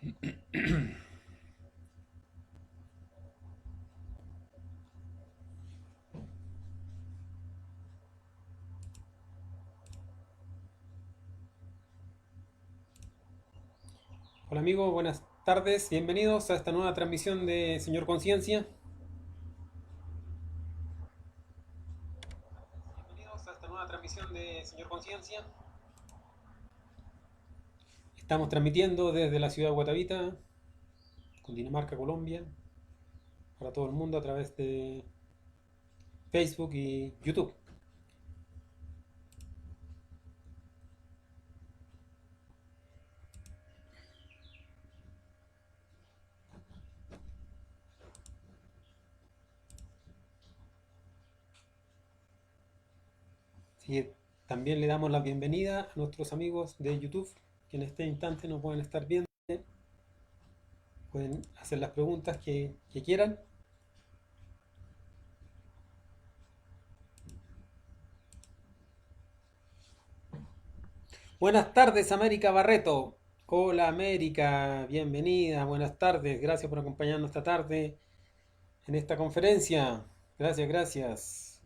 Hola amigos, buenas tardes, bienvenidos a esta nueva transmisión de Señor Conciencia. Bienvenidos a esta nueva transmisión de Señor Conciencia. Estamos transmitiendo desde la ciudad de Guatavita, Cundinamarca, Colombia, para todo el mundo a través de Facebook y YouTube. Así que también le damos la bienvenida a nuestros amigos de YouTube, que en este instante nos pueden estar viendo. Pueden hacer las preguntas que quieran. Buenas tardes, América Barreto. Hola, América, bienvenida, buenas tardes. Gracias por acompañarnos esta tarde en esta conferencia. Gracias, gracias.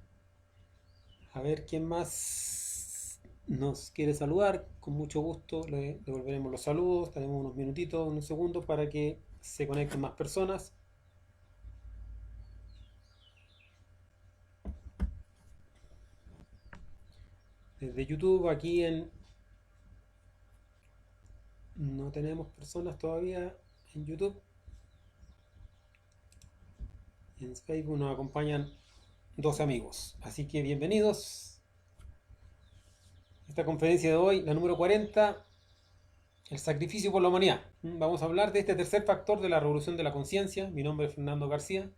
A ver quién más nos quiere saludar. Con mucho gusto le devolveremos los saludos. Tenemos unos minutitos, unos segundos para que se conecten más personas. Desde YouTube, aquí en... No tenemos personas todavía en YouTube. En Facebook nos acompañan dos amigos. Así que bienvenidos. Esta conferencia de hoy, la número 40, el sacrificio por la humanidad. Vamos a hablar de este tercer factor de la revolución de la conciencia. Mi nombre es Fernando García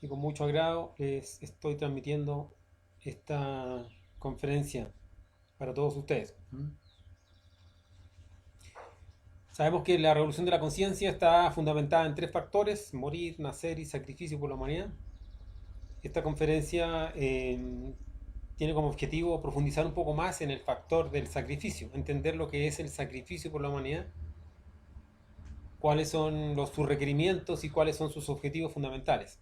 y con mucho agrado les estoy transmitiendo esta conferencia para todos ustedes. Sabemos que la revolución de la conciencia está fundamentada en tres factores: morir, nacer y sacrificio por la humanidad. Esta conferencia tiene como objetivo profundizar un poco más en el factor del sacrificio, entender lo que es el sacrificio por la humanidad, cuáles son sus requerimientos y cuáles son sus objetivos fundamentales.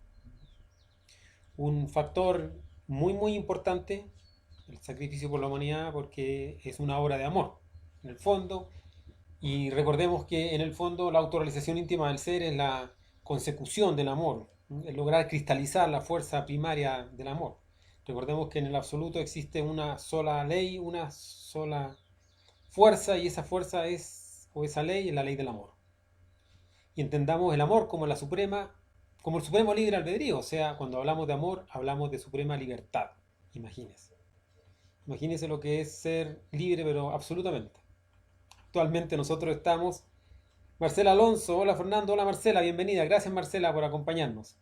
Un factor muy importante, el sacrificio por la humanidad, porque es una obra de amor, en el fondo, y recordemos que en el fondo la autorrealización íntima del ser es la consecución del amor, el lograr cristalizar la fuerza primaria del amor. Recordemos que en el absoluto existe una sola ley, una sola fuerza, y esa fuerza es, o esa ley, es la ley del amor. Y entendamos el amor como la suprema, como el supremo libre albedrío. O sea, cuando hablamos de amor, hablamos de suprema libertad. Imagínense. Imagínense lo que es ser libre, pero absolutamente. Actualmente nosotros estamos... Marcela Alonso, hola Fernando, hola Marcela, bienvenida. Gracias Marcela por acompañarnos.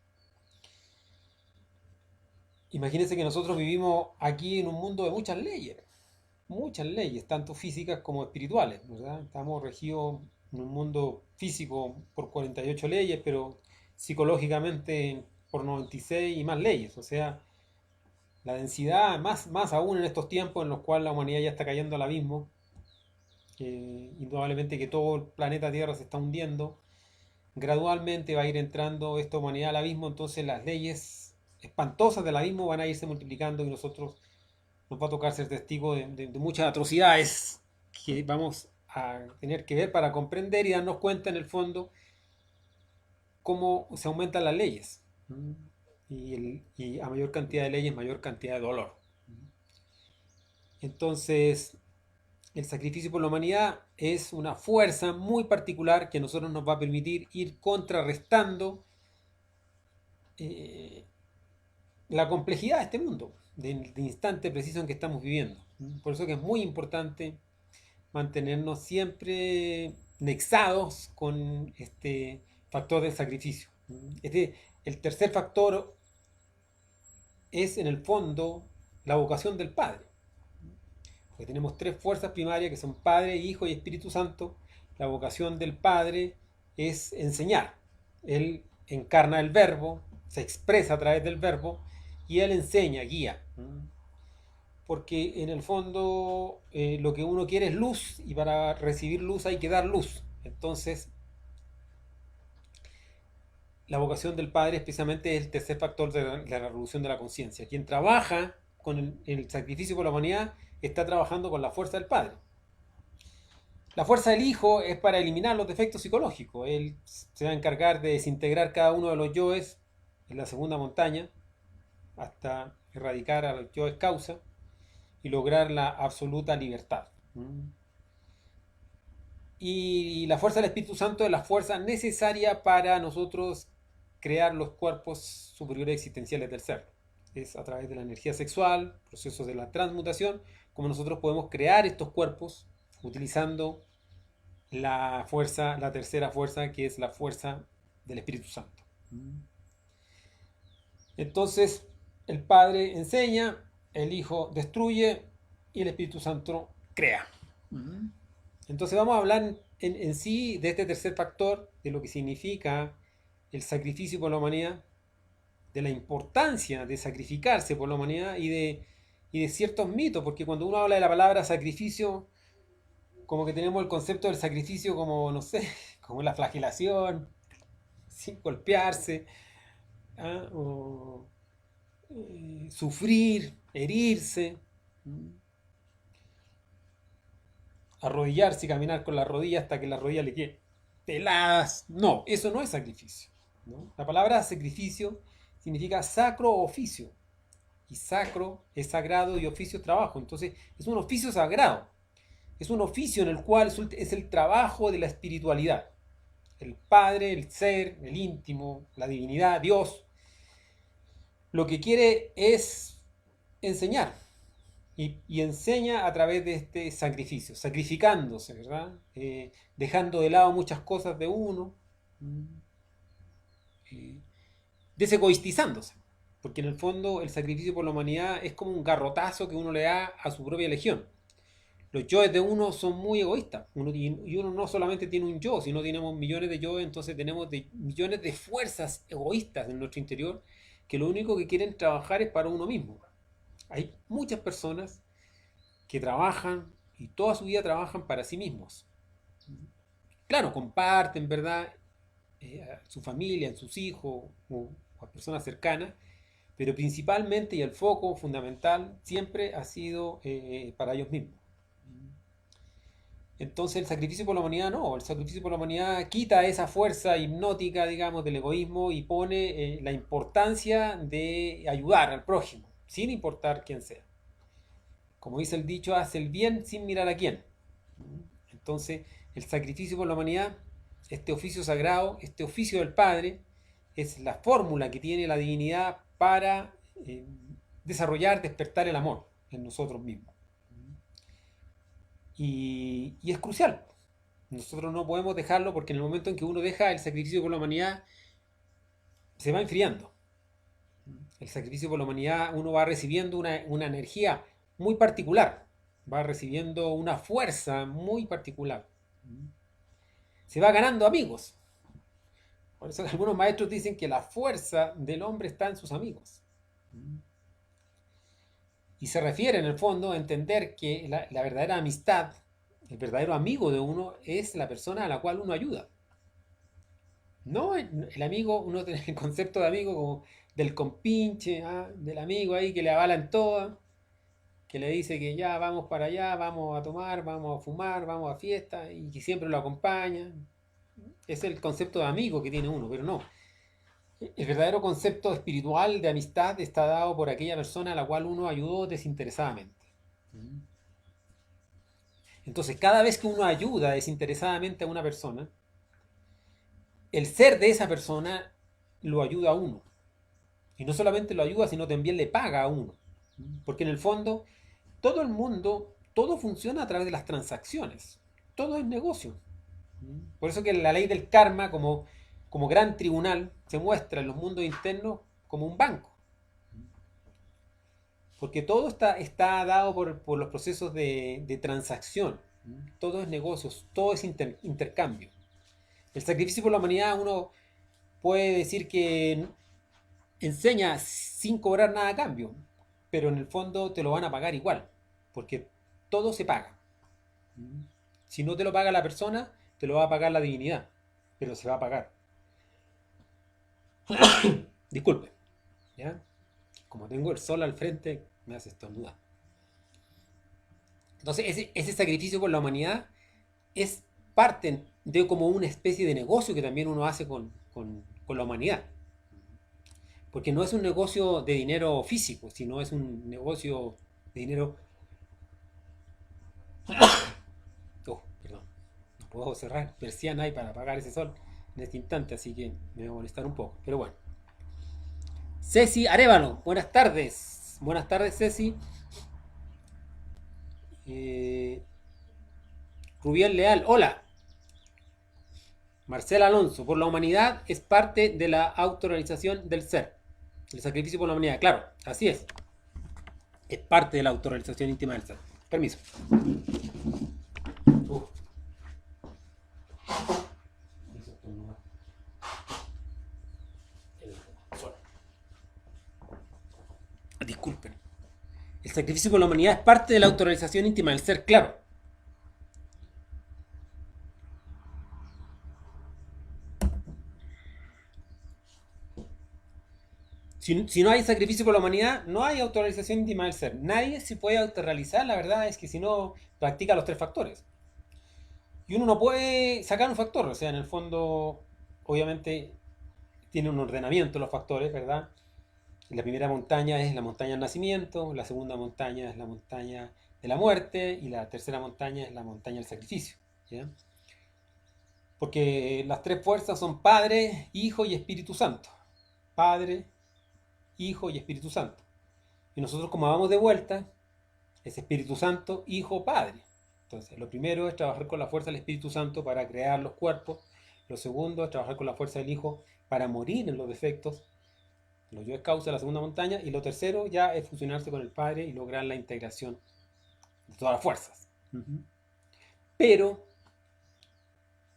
Imagínense que nosotros vivimos aquí en un mundo de muchas leyes, tanto físicas como espirituales, ¿verdad? Estamos regidos en un mundo físico por 48 leyes, pero psicológicamente por 96 y más leyes. O sea, la densidad, más aún en estos tiempos en los cuales la humanidad ya está cayendo al abismo, indudablemente que todo el planeta Tierra se está hundiendo, gradualmente va a ir entrando esta humanidad al abismo, entonces las leyes espantosas del abismo van a irse multiplicando y nosotros nos va a tocar ser testigos de muchas atrocidades que vamos a tener que ver para comprender y darnos cuenta en el fondo cómo se aumentan las leyes. Y a mayor cantidad de leyes, mayor cantidad de dolor. Entonces, el sacrificio por la humanidad es una fuerza muy particular que a nosotros nos va a permitir ir contrarrestando eh, la complejidad de este mundo, del instante preciso en que estamos viviendo. Por eso que es muy importante mantenernos siempre nexados con este factor del sacrificio. El tercer factor es en el fondo la vocación del Padre. Porque tenemos tres fuerzas primarias que son Padre, Hijo y Espíritu Santo. La vocación del Padre es enseñar. Él encarna el verbo, se expresa a través del verbo y Él enseña, guía. Porque en el fondo lo que uno quiere es luz y para recibir luz hay que dar luz. Entonces la vocación del Padre especialmente es el tercer factor de la revolución de la conciencia. Quien trabaja con el sacrificio por la humanidad está trabajando con la fuerza del Padre. La fuerza del Hijo es para eliminar los defectos psicológicos. Él se va a encargar de desintegrar cada uno de los yoes en la segunda montaña hasta erradicar a los yoes causa y lograr la absoluta libertad. Y la fuerza del Espíritu Santo es la fuerza necesaria para nosotros crear los cuerpos superiores existenciales del ser. Es a través de la energía sexual, procesos de la transmutación, como nosotros podemos crear estos cuerpos utilizando la fuerza, la tercera fuerza, que es la fuerza del Espíritu Santo. Entonces, el Padre enseña, el Hijo destruye y el Espíritu Santo crea. Entonces vamos a hablar en sí de este tercer factor, de lo que significa el sacrificio por la humanidad, de la importancia de sacrificarse por la humanidad y de ciertos mitos, porque cuando uno habla de la palabra sacrificio, como que tenemos el concepto del sacrificio como, no sé, como la flagelación, sin golpearse, ¿ah? O sufrir, herirse, arrodillarse y caminar con la rodilla hasta que la rodilla le quede peladas. No, eso no es sacrificio, ¿no? La palabra sacrificio significa sacro oficio. Y sacro es sagrado y oficio es trabajo. Entonces es un oficio sagrado. Es un oficio en el cual es el trabajo de la espiritualidad. El Padre, el ser, el íntimo, la divinidad, Dios, lo que quiere es enseñar. Y enseña a través de este sacrificio, sacrificándose, ¿verdad? Dejando de lado muchas cosas de uno, desegoistizándose. Porque en el fondo el sacrificio por la humanidad es como un garrotazo que uno le da a su propia legión. Los yoes de uno son muy egoístas. Y uno no solamente tiene un yo, sino tenemos millones de yoes, entonces tenemos millones de fuerzas egoístas en nuestro interior que lo único que quieren trabajar es para uno mismo. Hay muchas personas que trabajan y toda su vida trabajan para sí mismos. Claro, comparten, ¿verdad? A su familia, a sus hijos o a personas cercanas, pero principalmente y el foco fundamental siempre ha sido para ellos mismos. Entonces el sacrificio por la humanidad no, el sacrificio por la humanidad quita esa fuerza hipnótica, digamos, del egoísmo y pone la importancia de ayudar al prójimo, sin importar quién sea. Como dice el dicho, hace el bien sin mirar a quién. Entonces el sacrificio por la humanidad, este oficio sagrado, este oficio del Padre, es la fórmula que tiene la divinidad para desarrollar, despertar el amor en nosotros mismos. Y es crucial. Nosotros no podemos dejarlo porque en el momento en que uno deja el sacrificio por la humanidad, se va enfriando. El sacrificio por la humanidad, uno va recibiendo una energía muy particular, va recibiendo una fuerza muy particular. Se va ganando amigos. Por eso algunos maestros dicen que la fuerza del hombre está en sus amigos. Y se refiere en el fondo a entender que la verdadera amistad, el verdadero amigo de uno es la persona a la cual uno ayuda. No el amigo, uno tiene el concepto de amigo como del compinche, del amigo ahí que le avalan todo, que le dice que ya vamos para allá, vamos a tomar, vamos a fumar, vamos a fiesta y que siempre lo acompaña. Es el concepto de amigo que tiene uno, pero no. El verdadero concepto espiritual de amistad está dado por aquella persona a la cual uno ayudó desinteresadamente. Entonces, cada vez que uno ayuda desinteresadamente a una persona, el ser de esa persona lo ayuda a uno. Y no solamente lo ayuda, sino también le paga a uno. Porque en el fondo, todo el mundo, todo funciona a través de las transacciones. Todo es negocio. Por eso que la ley del karma, como gran tribunal, se muestra en los mundos internos como un banco. Porque todo está dado por los procesos de transacción. Todo es negocios, todo es intercambio. El sacrificio por la humanidad, uno puede decir que enseña sin cobrar nada a cambio, pero en el fondo te lo van a pagar igual, porque todo se paga. Si no te lo paga la persona, te lo va a pagar la divinidad, pero se va a pagar. Disculpe, ¿ya? Como tengo el sol al frente, me hace estornudar. Entonces, ese sacrificio por la humanidad es parte de como una especie de negocio que también uno hace con la humanidad. Porque no es un negocio de dinero físico, sino es un negocio de dinero... Oh, perdón, no puedo cerrar persiana ahí para apagar ese sol en este instante, así que me va a molestar un poco. Pero bueno. Ceci Arevalo, buenas tardes. Buenas tardes, Ceci. Eh, Rubiel Leal, hola. Marcela Alonso, por la humanidad es parte de la autorrealización del ser. El sacrificio por la humanidad, claro, así es. Es parte de la autorrealización íntima del ser. Permiso. Uh, Disculpen. El sacrificio por la humanidad es parte de la autorrealización íntima del ser, claro. Si no hay sacrificio por la humanidad, no hay autorrealización íntima del ser. Nadie se puede autorrealizar, la verdad es que si no practica los tres factores. Y uno no puede sacar un factor, o sea, en el fondo, obviamente, tiene un ordenamiento los factores, ¿verdad? La primera montaña es la montaña del nacimiento, la segunda montaña es la montaña de la muerte y la tercera montaña es la montaña del sacrificio, ¿ya? Porque las tres fuerzas son Padre, Hijo y Espíritu Santo. Padre, Hijo y Espíritu Santo. Y nosotros como vamos de vuelta, es Espíritu Santo, Hijo, Padre. Entonces, lo primero es trabajar con la fuerza del Espíritu Santo para crear los cuerpos. Lo segundo es trabajar con la fuerza del Hijo para morir en los defectos. Lo yo es causa de la segunda montaña. Y lo tercero ya es fusionarse con el Padre y lograr la integración de todas las fuerzas. Pero,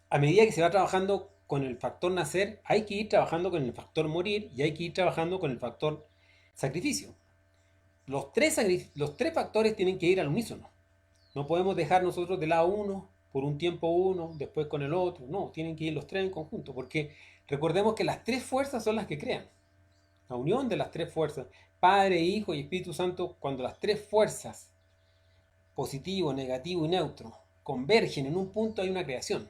a medida que se va trabajando con el factor nacer, hay que ir trabajando con el factor morir y hay que ir trabajando con el factor sacrificio. Los tres factores tienen que ir al unísono. No podemos dejar nosotros de lado uno, por un tiempo uno, después con el otro. No, tienen que ir los tres en conjunto, porque recordemos que las tres fuerzas son las que crean. La unión de las tres fuerzas, Padre, Hijo y Espíritu Santo, cuando las tres fuerzas, positivo, negativo y neutro, convergen en un punto, hay una creación.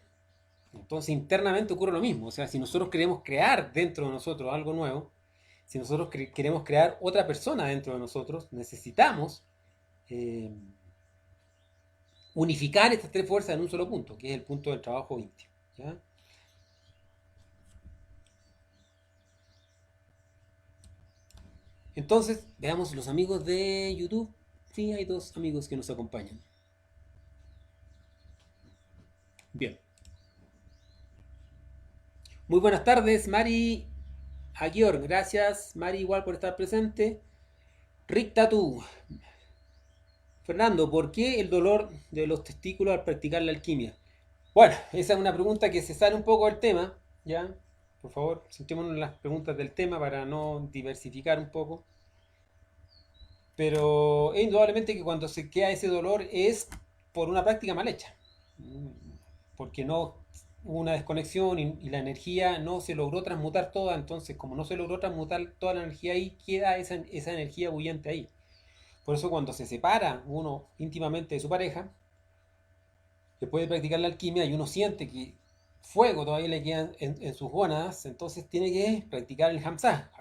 Entonces internamente ocurre lo mismo. O sea, si nosotros queremos crear dentro de nosotros algo nuevo, si nosotros queremos crear otra persona dentro de nosotros, necesitamos unificar estas tres fuerzas en un solo punto, que es el punto del trabajo íntimo, ¿ya? Entonces, veamos los amigos de YouTube. Sí, hay dos amigos que nos acompañan. Bien. Muy buenas tardes, Mari Aguior. Gracias, Mari, igual por estar presente. Rick Tatu. Fernando, ¿por qué el dolor de los testículos al practicar la alquimia? Bueno, esa es una pregunta que se sale un poco del tema, ¿ya? Por favor, centrémonos en las preguntas del tema para no diversificar un poco. Pero es indudablemente que cuando se queda ese dolor es por una práctica mal hecha. Porque no hubo una desconexión y la energía no se logró transmutar toda. Entonces, como no se logró transmutar toda la energía ahí, queda esa energía bullente ahí. Por eso cuando se separa uno íntimamente de su pareja, después de practicar la alquimia y uno siente que fuego todavía le queda en sus gónadas, entonces tiene que practicar el Hamsah.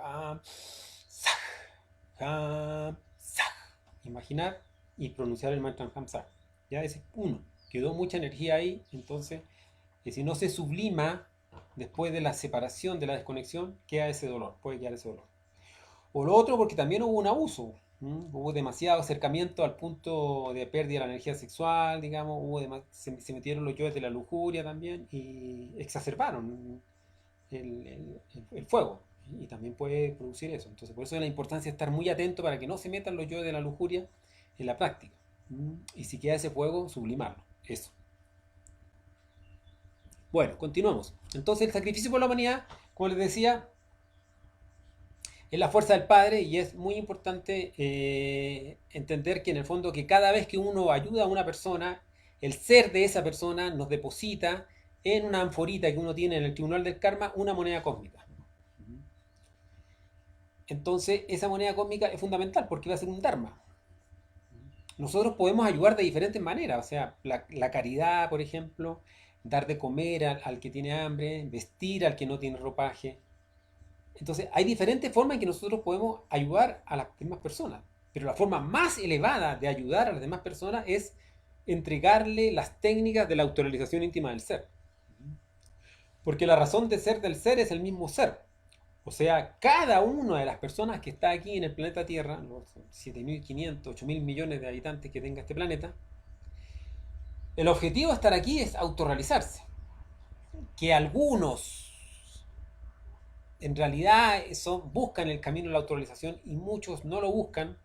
Imaginar y pronunciar el mantra Hamsah. Ya ese es uno. Quedó mucha energía ahí, entonces si no se sublima después de la separación, de la desconexión, queda ese dolor, puede quedar ese dolor. O lo otro porque también hubo un abuso. Hubo demasiado acercamiento al punto de pérdida de la energía sexual, digamos, se metieron los yoes de la lujuria también y exacerbaron el fuego. Y también puede producir eso. Entonces, por eso es la importancia de estar muy atento para que no se metan los yoes de la lujuria en la práctica. Y si queda ese fuego, sublimarlo. Eso. Bueno, continuamos. Entonces, el sacrificio por la humanidad, como les decía, es la fuerza del Padre y es muy importante entender que en el fondo que cada vez que uno ayuda a una persona, el ser de esa persona nos deposita en una anforita que uno tiene en el tribunal del karma una moneda cósmica. Entonces, esa moneda cósmica es fundamental porque va a ser un dharma. Nosotros podemos ayudar de diferentes maneras, o sea, la caridad, por ejemplo, dar de comer al que tiene hambre, vestir al que no tiene ropaje. Entonces, hay diferentes formas en que nosotros podemos ayudar a las demás personas, pero la forma más elevada de ayudar a las demás personas es entregarle las técnicas de la autorrealización íntima del ser. Porque la razón de ser del ser es el mismo ser. O sea, cada una de las personas que está aquí en el planeta Tierra, los 7.500, 8.000 millones de habitantes que tenga este planeta, el objetivo de estar aquí es autorrealizarse. Que algunos en realidad buscan el camino de la autorrealización y muchos no lo buscan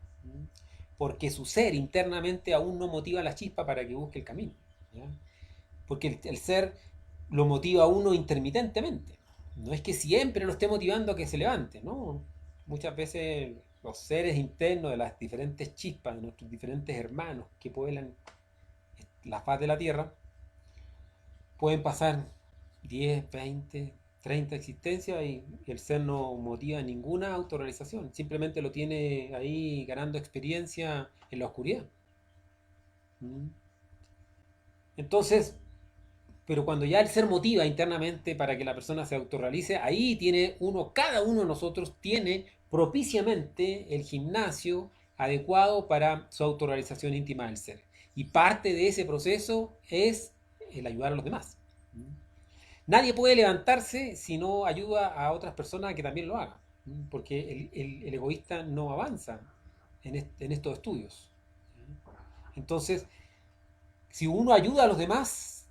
porque su ser internamente aún no motiva la chispa para que busque el camino. ¿Ya? Porque el ser lo motiva a uno intermitentemente. No es que siempre lo esté motivando a que se levante, ¿no? Muchas veces los seres internos de las diferentes chispas, de nuestros diferentes hermanos que pueblan la faz de la Tierra, pueden pasar 10, 20, 30 existencias y el ser no motiva ninguna autorrealización, simplemente lo tiene ahí ganando experiencia en la oscuridad. ¿Mm? Entonces, pero cuando ya el ser motiva internamente para que la persona se autorrealice, ahí tiene cada uno de nosotros tiene propiciamente el gimnasio adecuado para su autorrealización íntima del ser. Y parte de ese proceso es el ayudar a los demás. Nadie puede levantarse si no ayuda a otras personas a que también lo hagan, porque el egoísta no avanza en estos estudios. Entonces, si uno ayuda a los demás,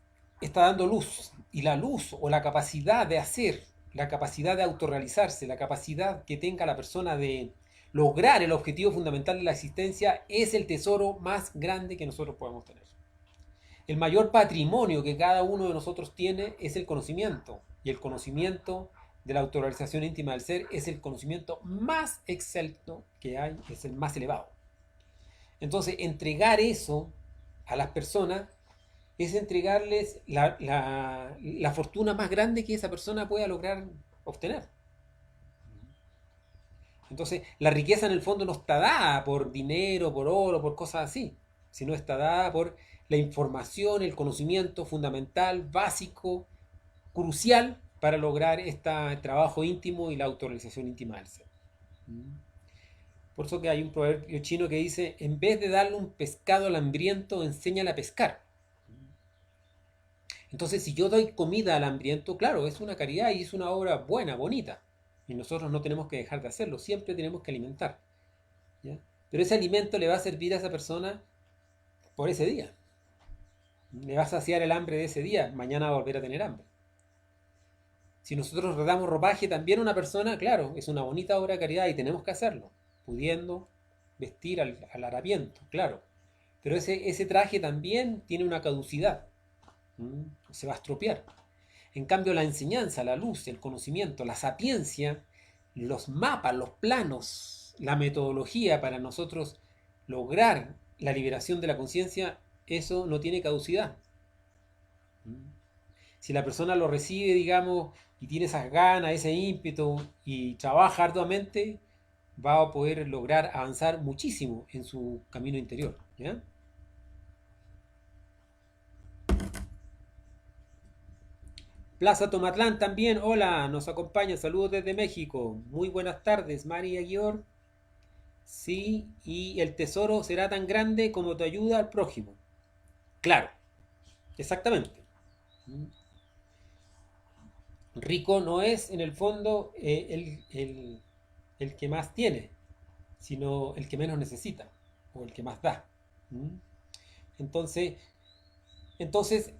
está dando luz. Y la luz o la capacidad de hacer, la capacidad de autorrealizarse, la capacidad que tenga la persona de lograr el objetivo fundamental de la existencia es el tesoro más grande que nosotros podemos tener. El mayor patrimonio que cada uno de nosotros tiene es el conocimiento. Y el conocimiento de la autorrealización íntima del ser es el conocimiento más excelso que hay, es el más elevado. Entonces, entregar eso a las personas es entregarles la fortuna más grande que esa persona pueda lograr obtener. Entonces, la riqueza en el fondo no está dada por dinero, por oro, por cosas así, sino está dada por la información, el conocimiento fundamental, básico, crucial para lograr este trabajo íntimo y la autorrealización íntima del ser. Por eso que hay un proverbio chino que dice, en vez de darle un pescado al hambriento, enséñale a pescar. Entonces, si yo doy comida al hambriento, claro, es una caridad y es una obra buena, bonita. Y nosotros no tenemos que dejar de hacerlo, siempre tenemos que alimentar. ¿Ya? Pero ese alimento le va a servir a esa persona por ese día. Le va a saciar el hambre de ese día, mañana va a volver a tener hambre. Si nosotros damos ropaje también a una persona, claro, es una bonita obra de caridad y tenemos que hacerlo, pudiendo vestir al harapiento, claro. Pero ese traje también tiene una caducidad, se va a estropear. En cambio, la enseñanza, la luz, el conocimiento, la sapiencia, los mapas, los planos, la metodología para nosotros lograr la liberación de la conciencia, eso no tiene caducidad. Si la persona lo recibe, digamos, y tiene esas ganas, ese ímpetu y trabaja arduamente, va a poder lograr avanzar muchísimo en su camino interior. ¿Ya? Plaza Tomatlán también, hola, nos acompaña, saludos desde México. Muy buenas tardes, María Guior. Sí, y el tesoro será tan grande como tu ayuda al prójimo. Claro, exactamente. Rico no es en el fondo el que más tiene, sino el que menos necesita o el que más da. Entonces, entonces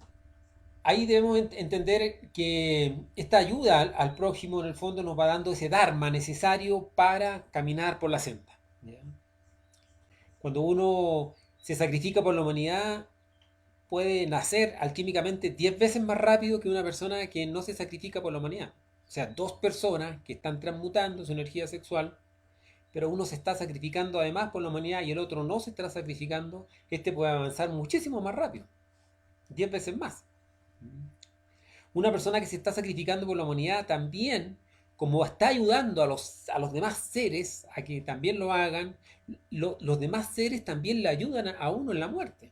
ahí debemos entender que esta ayuda al prójimo en el fondo nos va dando ese dharma necesario para caminar por la senda. ¿Ya? Cuando uno se sacrifica por la humanidad, puede nacer alquímicamente 10 veces más rápido que una persona que no se sacrifica por la humanidad. O sea, dos personas que están transmutando su energía sexual, pero uno se está sacrificando además por la humanidad y el otro no se está sacrificando, este puede avanzar muchísimo más rápido, 10 veces más. Una persona que se está sacrificando por la humanidad también como está ayudando a los demás seres a que también lo hagan, los demás seres también le ayudan a uno en la muerte.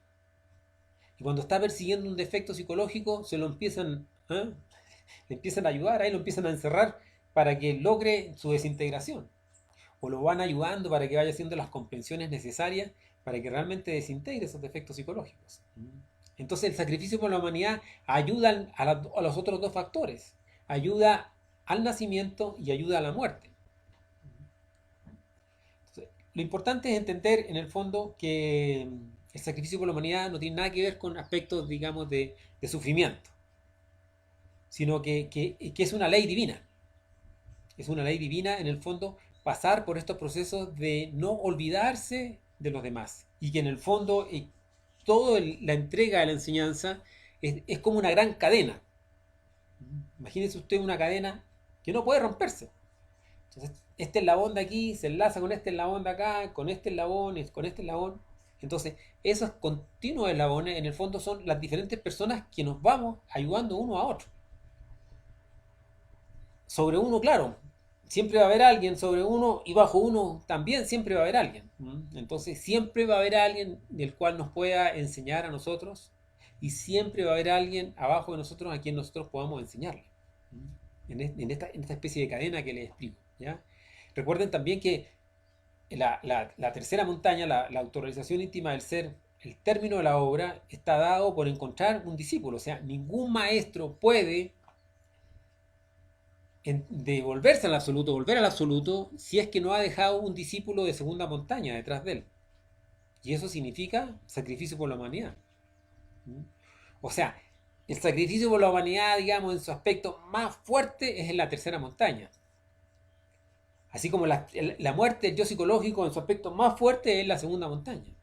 Y cuando está persiguiendo un defecto psicológico, se lo empiezan, ¿eh? Le empiezan a ayudar, ahí lo empiezan a encerrar para que logre su desintegración. O lo van ayudando para que vaya haciendo las comprensiones necesarias para que realmente desintegre esos defectos psicológicos. Entonces el sacrificio por la humanidad ayuda a los otros dos factores. Ayuda al nacimiento y ayuda a la muerte. Entonces, lo importante es entender en el fondo que el sacrificio por la humanidad no tiene nada que ver con aspectos, digamos, de sufrimiento, sino que es una ley divina. Es una ley divina, en el fondo, pasar por estos procesos de no olvidarse de los demás. Y que en el fondo, toda la entrega de la enseñanza es como una gran cadena. Imagínese usted una cadena que no puede romperse. Entonces, este eslabón de aquí se enlaza con este eslabón de acá, con este eslabón, con este eslabón. Entonces, esos continuos eslabones, en el fondo, son las diferentes personas que nos vamos ayudando uno a otro. Sobre uno, claro, siempre va a haber alguien sobre uno y bajo uno también siempre va a haber alguien. Entonces siempre va a haber alguien del cual nos pueda enseñar a nosotros y siempre va a haber alguien abajo de nosotros a quien nosotros podamos enseñarle. En esta especie de cadena que les explico. ¿Ya? Recuerden también que la tercera montaña, la autorrealización íntima del ser, el término de la obra, está dado por encontrar un discípulo. O sea, ningún maestro puede devolverse al absoluto, volver al absoluto, si es que no ha dejado un discípulo de segunda montaña detrás de él. Y eso significa sacrificio por la humanidad. O sea, el sacrificio por la humanidad, digamos, en su aspecto más fuerte es en la tercera montaña. Así como la muerte del yo psicológico en su aspecto más fuerte es en la segunda montaña.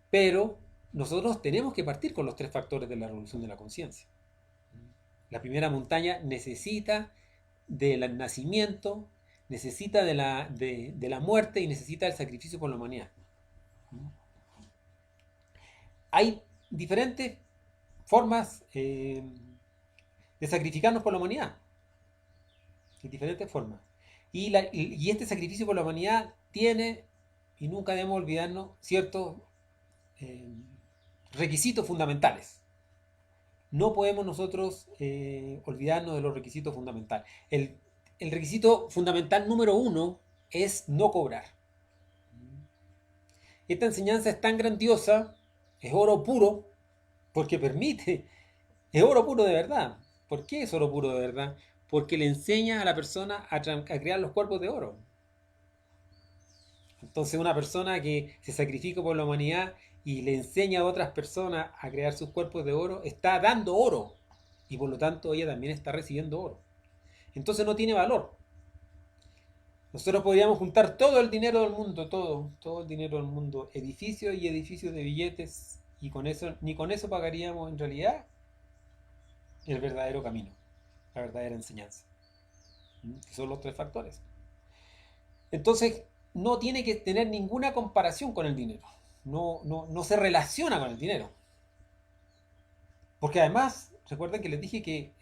Pero nosotros tenemos que partir con los tres factores de la revolución de la conciencia. La primera montaña necesita del nacimiento, necesita de la muerte y necesita del sacrificio por la humanidad. Hay diferentes formas de sacrificarnos por la humanidad. Hay diferentes formas. Y este sacrificio por la humanidad tiene, y nunca debemos olvidarnos, ciertos requisitos fundamentales. No podemos nosotros olvidarnos de los requisitos fundamentales. El requisito fundamental número 1 es no cobrar. Esta enseñanza es tan grandiosa, es oro puro, porque permite, es oro puro de verdad. ¿Por qué es oro puro de verdad? Porque le enseña a la persona a crear los cuerpos de oro. Entonces una persona que se sacrifica por la humanidad y le enseña a otras personas a crear sus cuerpos de oro, está dando oro. Y por lo tanto ella también está recibiendo oro. Entonces no tiene valor. Nosotros podríamos juntar todo el dinero del mundo, todo el dinero del mundo, edificios y edificios de billetes, y con eso, ni con eso pagaríamos en realidad el verdadero camino, la verdadera enseñanza. Que son los tres factores. Entonces, no tiene que tener ninguna comparación con el dinero. No se relaciona con el dinero. Porque además, recuerden que les dije que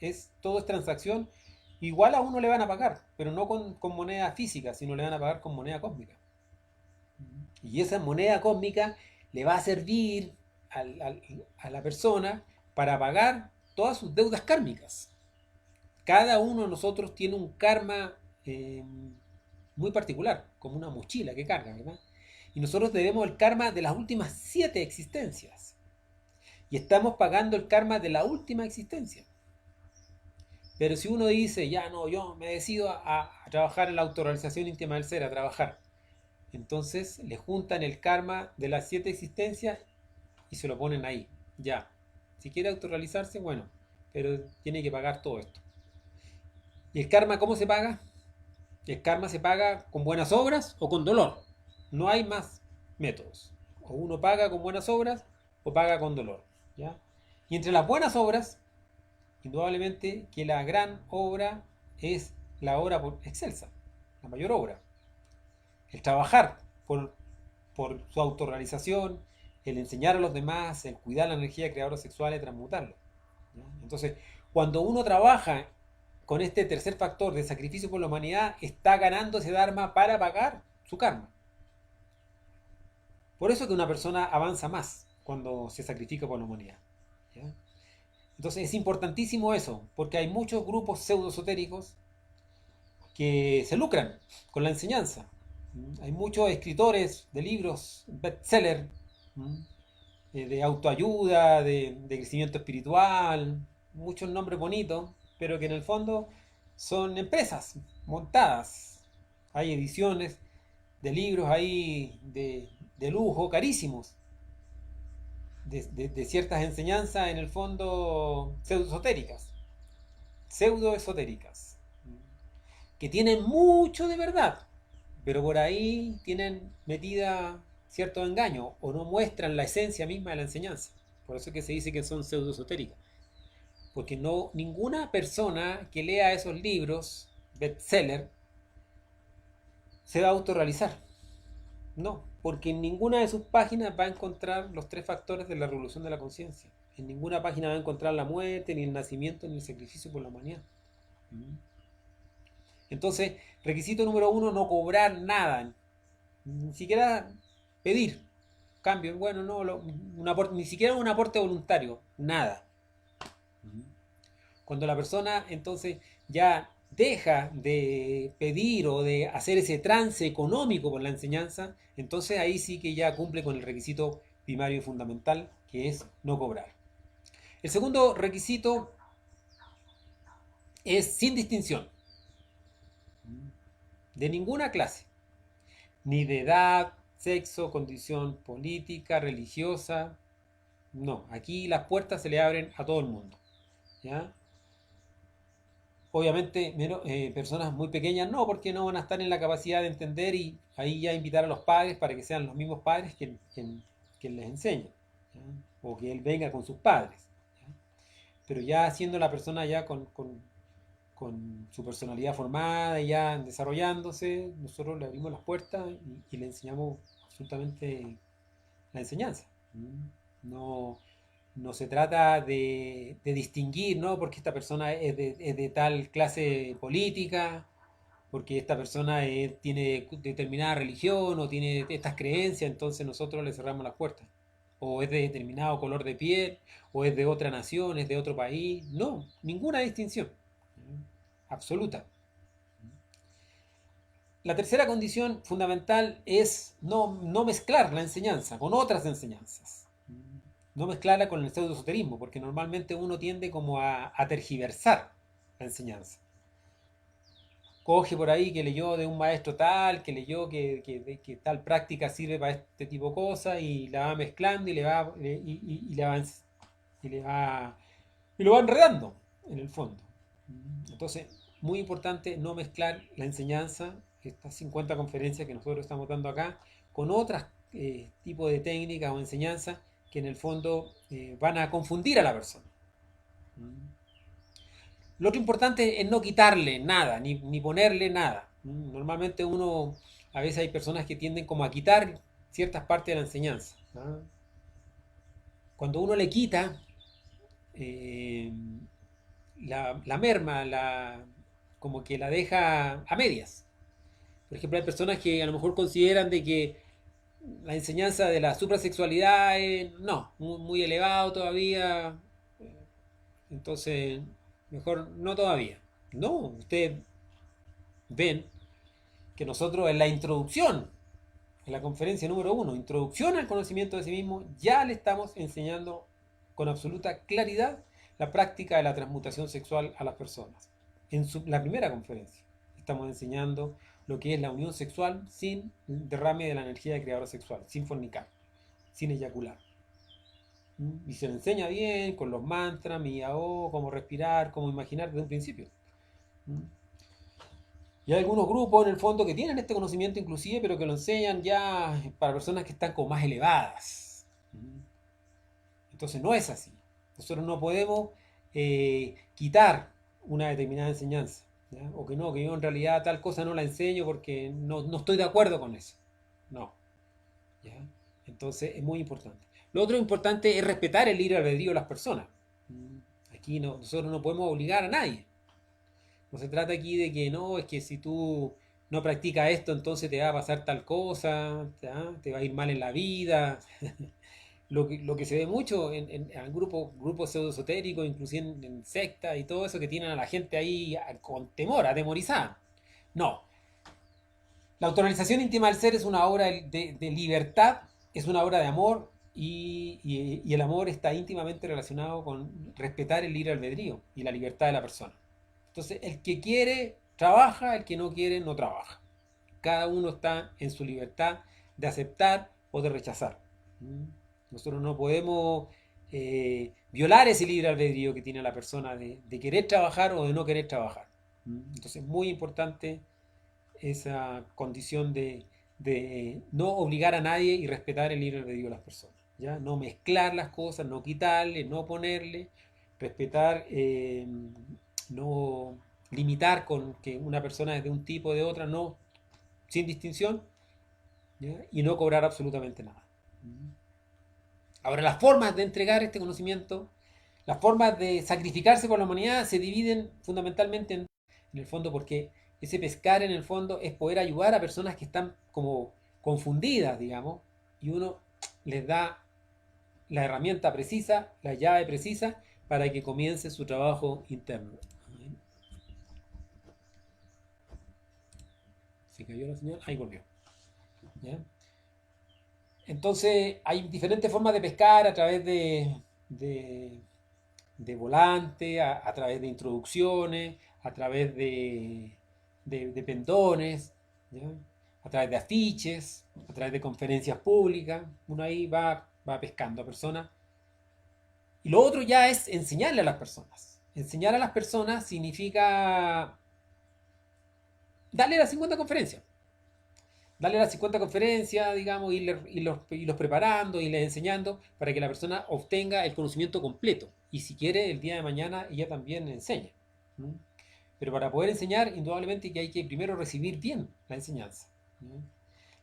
todo es transacción. Igual a uno le van a pagar, pero no con moneda física, sino le van a pagar con moneda cósmica. Y esa moneda cósmica le va a servir a la persona para pagar todas sus deudas kármicas. Cada uno de nosotros tiene un karma muy particular, como una mochila que carga, ¿verdad? Y nosotros debemos el karma de las últimas 7 existencias. Y estamos pagando el karma de la última existencia. Pero si uno dice, ya no, yo me decido a trabajar en la autorrealización íntima del ser, a trabajar, entonces le juntan el karma de las 7 existencias y se lo ponen ahí, ya. Si quiere autorrealizarse, bueno, pero tiene que pagar todo esto. ¿Y el karma cómo se paga? El karma se paga con buenas obras o con dolor. No hay más métodos. O uno paga con buenas obras o paga con dolor, ¿ya? Y entre las buenas obras, indudablemente que la gran obra es la obra por excelsa, la mayor obra. El trabajar por su autorrealización, el enseñar a los demás, el cuidar la energía creadora sexual y transmutarlo. ¿Ya? Entonces, cuando uno trabaja con este tercer factor de sacrificio por la humanidad, está ganando ese dharma para pagar su karma. Por eso que una persona avanza más cuando se sacrifica por la humanidad. ¿Ya? Entonces es importantísimo eso, porque hay muchos grupos pseudo-esotéricos que se lucran con la enseñanza. Hay muchos escritores de libros, bestseller, de autoayuda, de crecimiento espiritual, muchos nombres bonitos, pero que en el fondo son empresas montadas. Hay ediciones de libros ahí de lujo, carísimos, de ciertas enseñanzas en el fondo pseudo-esotéricas, que tienen mucho de verdad, pero por ahí tienen metida cierto engaño o no muestran la esencia misma de la enseñanza. Por eso es que se dice que son pseudo-esotéricas. Porque no, ninguna persona que lea esos libros, bestseller, se va a autorrealizar. No, porque en ninguna de sus páginas va a encontrar los tres factores de la revolución de la conciencia. En ninguna página va a encontrar la muerte, ni el nacimiento, ni el sacrificio por la humanidad. Entonces, requisito número uno, no cobrar nada. Ni siquiera pedir cambio. Bueno, no, ni siquiera un aporte voluntario. Nada. Cuando la persona entonces ya deja de pedir o de hacer ese trance económico por la enseñanza, entonces ahí sí que ya cumple con el requisito primario y fundamental, que es no cobrar. El segundo requisito es sin distinción, de ninguna clase, ni de edad, sexo, condición política, religiosa. No, aquí las puertas se le abren a todo el mundo. ¿Ya? Obviamente, personas muy pequeñas no, porque no van a estar en la capacidad de entender, y ahí ya invitar a los padres para que sean los mismos padres quien les enseñen, ¿ya? O que él venga con sus padres, ¿ya? Pero ya siendo la persona ya con su personalidad formada y ya desarrollándose, nosotros le abrimos las puertas y le enseñamos absolutamente la enseñanza. No, no se trata de distinguir, ¿no? Porque esta persona es de tal clase política, porque esta persona tiene determinada religión o tiene estas creencias, entonces nosotros le cerramos las puertas. O es de determinado color de piel, o es de otra nación, es de otro país. No, ninguna distinción. Absoluta. La tercera condición fundamental es no mezclar la enseñanza con otras enseñanzas. No mezclarla con el pseudo-esoterismo, porque normalmente uno tiende como a tergiversar la enseñanza. Coge por ahí que leyó de un maestro tal, que leyó que tal práctica sirve para este tipo de cosas, y la va mezclando y lo va enredando en el fondo. Entonces, muy importante no mezclar la enseñanza, estas 50 conferencias que nosotros estamos dando acá, con otros tipos de técnicas o enseñanzas que en el fondo van a confundir a la persona. Lo otro importante es no quitarle nada, ni ponerle nada. Normalmente a veces hay personas que tienden como a quitar ciertas partes de la enseñanza. Cuando uno le quita, la merma, como que la deja a medias. Por ejemplo, hay personas que a lo mejor consideran de que la enseñanza de la suprasexualidad es muy elevado todavía, entonces mejor no todavía. No, ustedes ven que nosotros en la introducción, en la conferencia número 1, introducción al conocimiento de sí mismo, ya le estamos enseñando con absoluta claridad la práctica de la transmutación sexual a las personas. En la primera conferencia estamos enseñando lo que es la unión sexual sin derrame de la energía de creador sexual, sin fornicar, sin eyacular. Y se le enseña bien, con los mantras, Miyao, cómo respirar, cómo imaginar desde un principio. Y hay algunos grupos en el fondo que tienen este conocimiento inclusive, pero que lo enseñan ya para personas que están como más elevadas. Entonces no es así. Nosotros no podemos quitar una determinada enseñanza, ¿ya? O que yo en realidad tal cosa no la enseño porque no estoy de acuerdo con eso. No. ¿Ya? Entonces es muy importante. Lo otro importante es respetar el libre albedrío de las personas. Aquí nosotros no podemos obligar a nadie. No se trata aquí de que no, es que si tú no practicas esto, entonces te va a pasar tal cosa, ¿ya? Te va a ir mal en la vida. Lo que se ve mucho en grupos pseudoesotéricos, inclusive en sectas y todo eso, que tienen a la gente ahí con temor, atemorizada. No, la autorrealización íntima del ser es una obra de libertad, es una obra de amor y el amor está íntimamente relacionado con respetar el libre albedrío y la libertad de la persona. Entonces, el que quiere trabaja, el que no quiere no trabaja. Cada uno está en su libertad de aceptar o de rechazar. ¿Mm? Nosotros no podemos violar ese libre albedrío que tiene la persona de querer trabajar o de no querer trabajar. ¿Mm? Entonces, es muy importante esa condición de no obligar a nadie y respetar el libre albedrío de las personas. ¿Ya? No mezclar las cosas, no quitarle, no ponerle, respetar, no limitar con que una persona es de un tipo o de otra, no, sin distinción, ¿ya? Y no cobrar absolutamente nada. Ahora, las formas de entregar este conocimiento, las formas de sacrificarse por la humanidad se dividen fundamentalmente en el fondo porque ese pescar en el fondo es poder ayudar a personas que están como confundidas, digamos, y uno les da la herramienta precisa, la llave precisa para que comience su trabajo interno. Se cayó la señal, ahí volvió. ¿Ya? Entonces hay diferentes formas de pescar a través de, de volante, a través de introducciones, a través de pendones, ¿ya? A través de afiches, a través de conferencias públicas. Uno ahí va pescando a personas. Y lo otro ya es enseñarle a las personas. Enseñar a las personas significa darle las 50 conferencias. Darle las 50 conferencias, digamos, irlos preparando, irles enseñando para que la persona obtenga el conocimiento completo. Y si quiere, el día de mañana ella también enseña. ¿Mm? Pero para poder enseñar, indudablemente que hay que primero recibir bien la enseñanza. ¿Mm?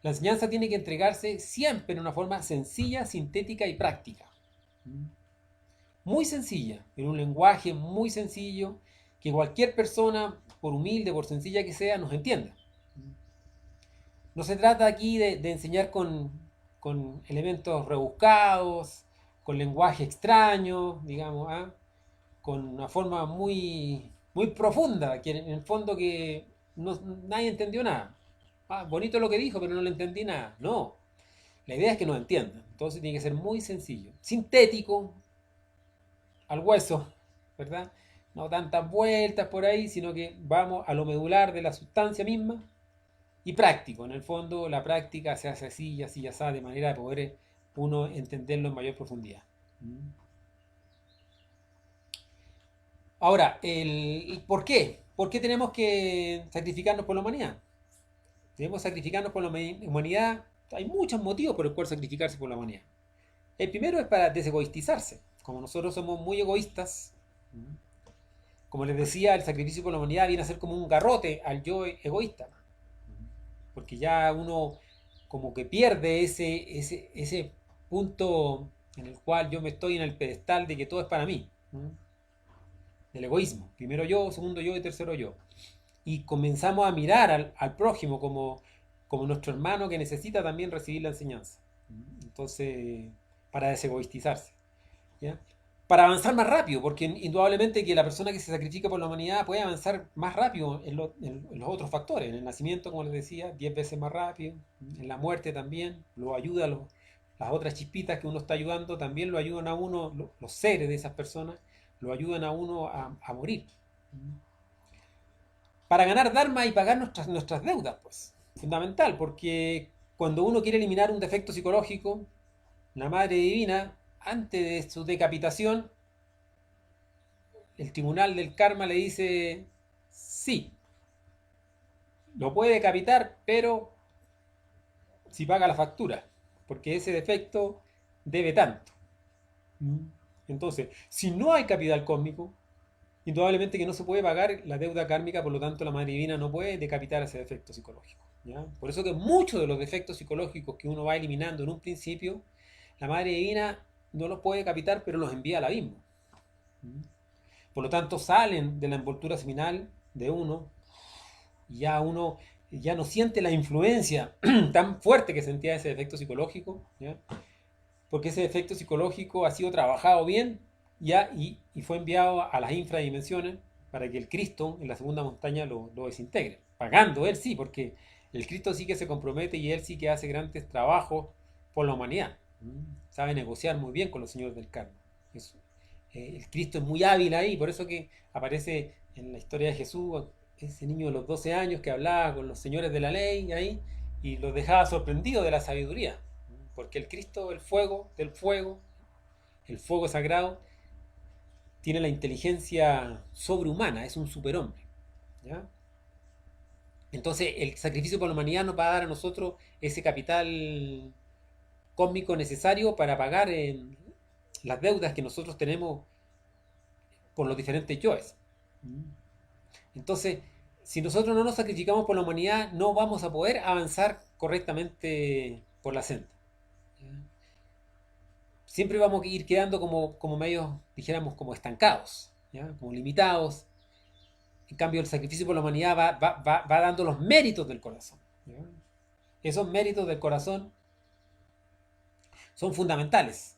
La enseñanza tiene que entregarse siempre en una forma sencilla, sintética y práctica. ¿Mm? Muy sencilla, en un lenguaje muy sencillo, que cualquier persona, por humilde, por sencilla que sea, nos entienda. No se trata aquí de enseñar con elementos rebuscados, con lenguaje extraño, digamos, ¿ah? Con una forma muy profunda, que en el fondo que nadie entendió nada. Ah, bonito lo que dijo, pero no le entendí nada. No, la idea es que nos entiendan. Entonces tiene que ser muy sencillo, sintético, al hueso, ¿verdad? No tantas vueltas por ahí, sino que vamos a lo medular de la sustancia misma y práctico. En el fondo, la práctica se hace así y así y así, de manera de poder uno entenderlo en mayor profundidad. Ahora, ¿por qué? ¿Por qué tenemos que sacrificarnos por la humanidad? Debemos sacrificarnos por la humanidad. Hay muchos motivos por los cuales sacrificarse por la humanidad. El primero es para desegoistizarse. Como nosotros somos muy egoístas, como les decía, el sacrificio por la humanidad viene a ser como un garrote al yo egoísta. Porque ya uno como que pierde ese punto en el cual yo me estoy en el pedestal de que todo es para mí. Del egoísmo. Primero yo, segundo yo y tercero yo. Y comenzamos a mirar al prójimo como nuestro hermano que necesita también recibir la enseñanza. Entonces, para desegoistizarse. ¿Ya? Para avanzar más rápido, porque indudablemente que la persona que se sacrifica por la humanidad puede avanzar más rápido en los otros factores. En el nacimiento, como les decía, 10 veces más rápido. En la muerte también, lo ayuda las otras chispitas que uno está ayudando, también lo ayudan a uno, los seres de esas personas, lo ayudan a uno a morir. Para ganar Dharma y pagar nuestras deudas, pues. Fundamental, porque cuando uno quiere eliminar un defecto psicológico, la Madre Divina, antes de su decapitación, el tribunal del karma le dice, sí, lo puede decapitar, pero si paga la factura, porque ese defecto debe tanto. Entonces, si no hay capital cósmico, indudablemente que no se puede pagar la deuda kármica, por lo tanto la Madre Divina no puede decapitar ese defecto psicológico. ¿Ya? Por eso que muchos de los defectos psicológicos que uno va eliminando en un principio, la Madre Divina no los puede decapitar, pero los envía al abismo. Por lo tanto, salen de la envoltura seminal de uno, uno ya no siente la influencia tan fuerte que sentía ese efecto psicológico, ¿ya? Porque ese efecto psicológico ha sido trabajado bien, ya, y fue enviado a las infradimensiones para que el Cristo en la segunda montaña lo desintegre, pagando él sí, porque el Cristo sí que se compromete y él sí que hace grandes trabajos por la humanidad. Sabe negociar muy bien con los señores del karma. Eso. El Cristo es muy hábil ahí, por eso que aparece en la historia de Jesús ese niño de los 12 años que hablaba con los señores de la ley ahí y los dejaba sorprendidos de la sabiduría. Porque el Cristo, el fuego del fuego, el fuego sagrado, tiene la inteligencia sobrehumana, es un superhombre. ¿Ya? Entonces, el sacrificio por la humanidad nos va a dar a nosotros ese capital cósmico necesario para pagar las deudas que nosotros tenemos con los diferentes yoes. Entonces, si nosotros no nos sacrificamos por la humanidad, no vamos a poder avanzar correctamente por la senda. Siempre vamos a ir quedando como medios, dijéramos, como estancados, ¿ya? Como limitados. En cambio, el sacrificio por la humanidad va dando los méritos del corazón, ¿ya? Esos méritos del corazón son fundamentales.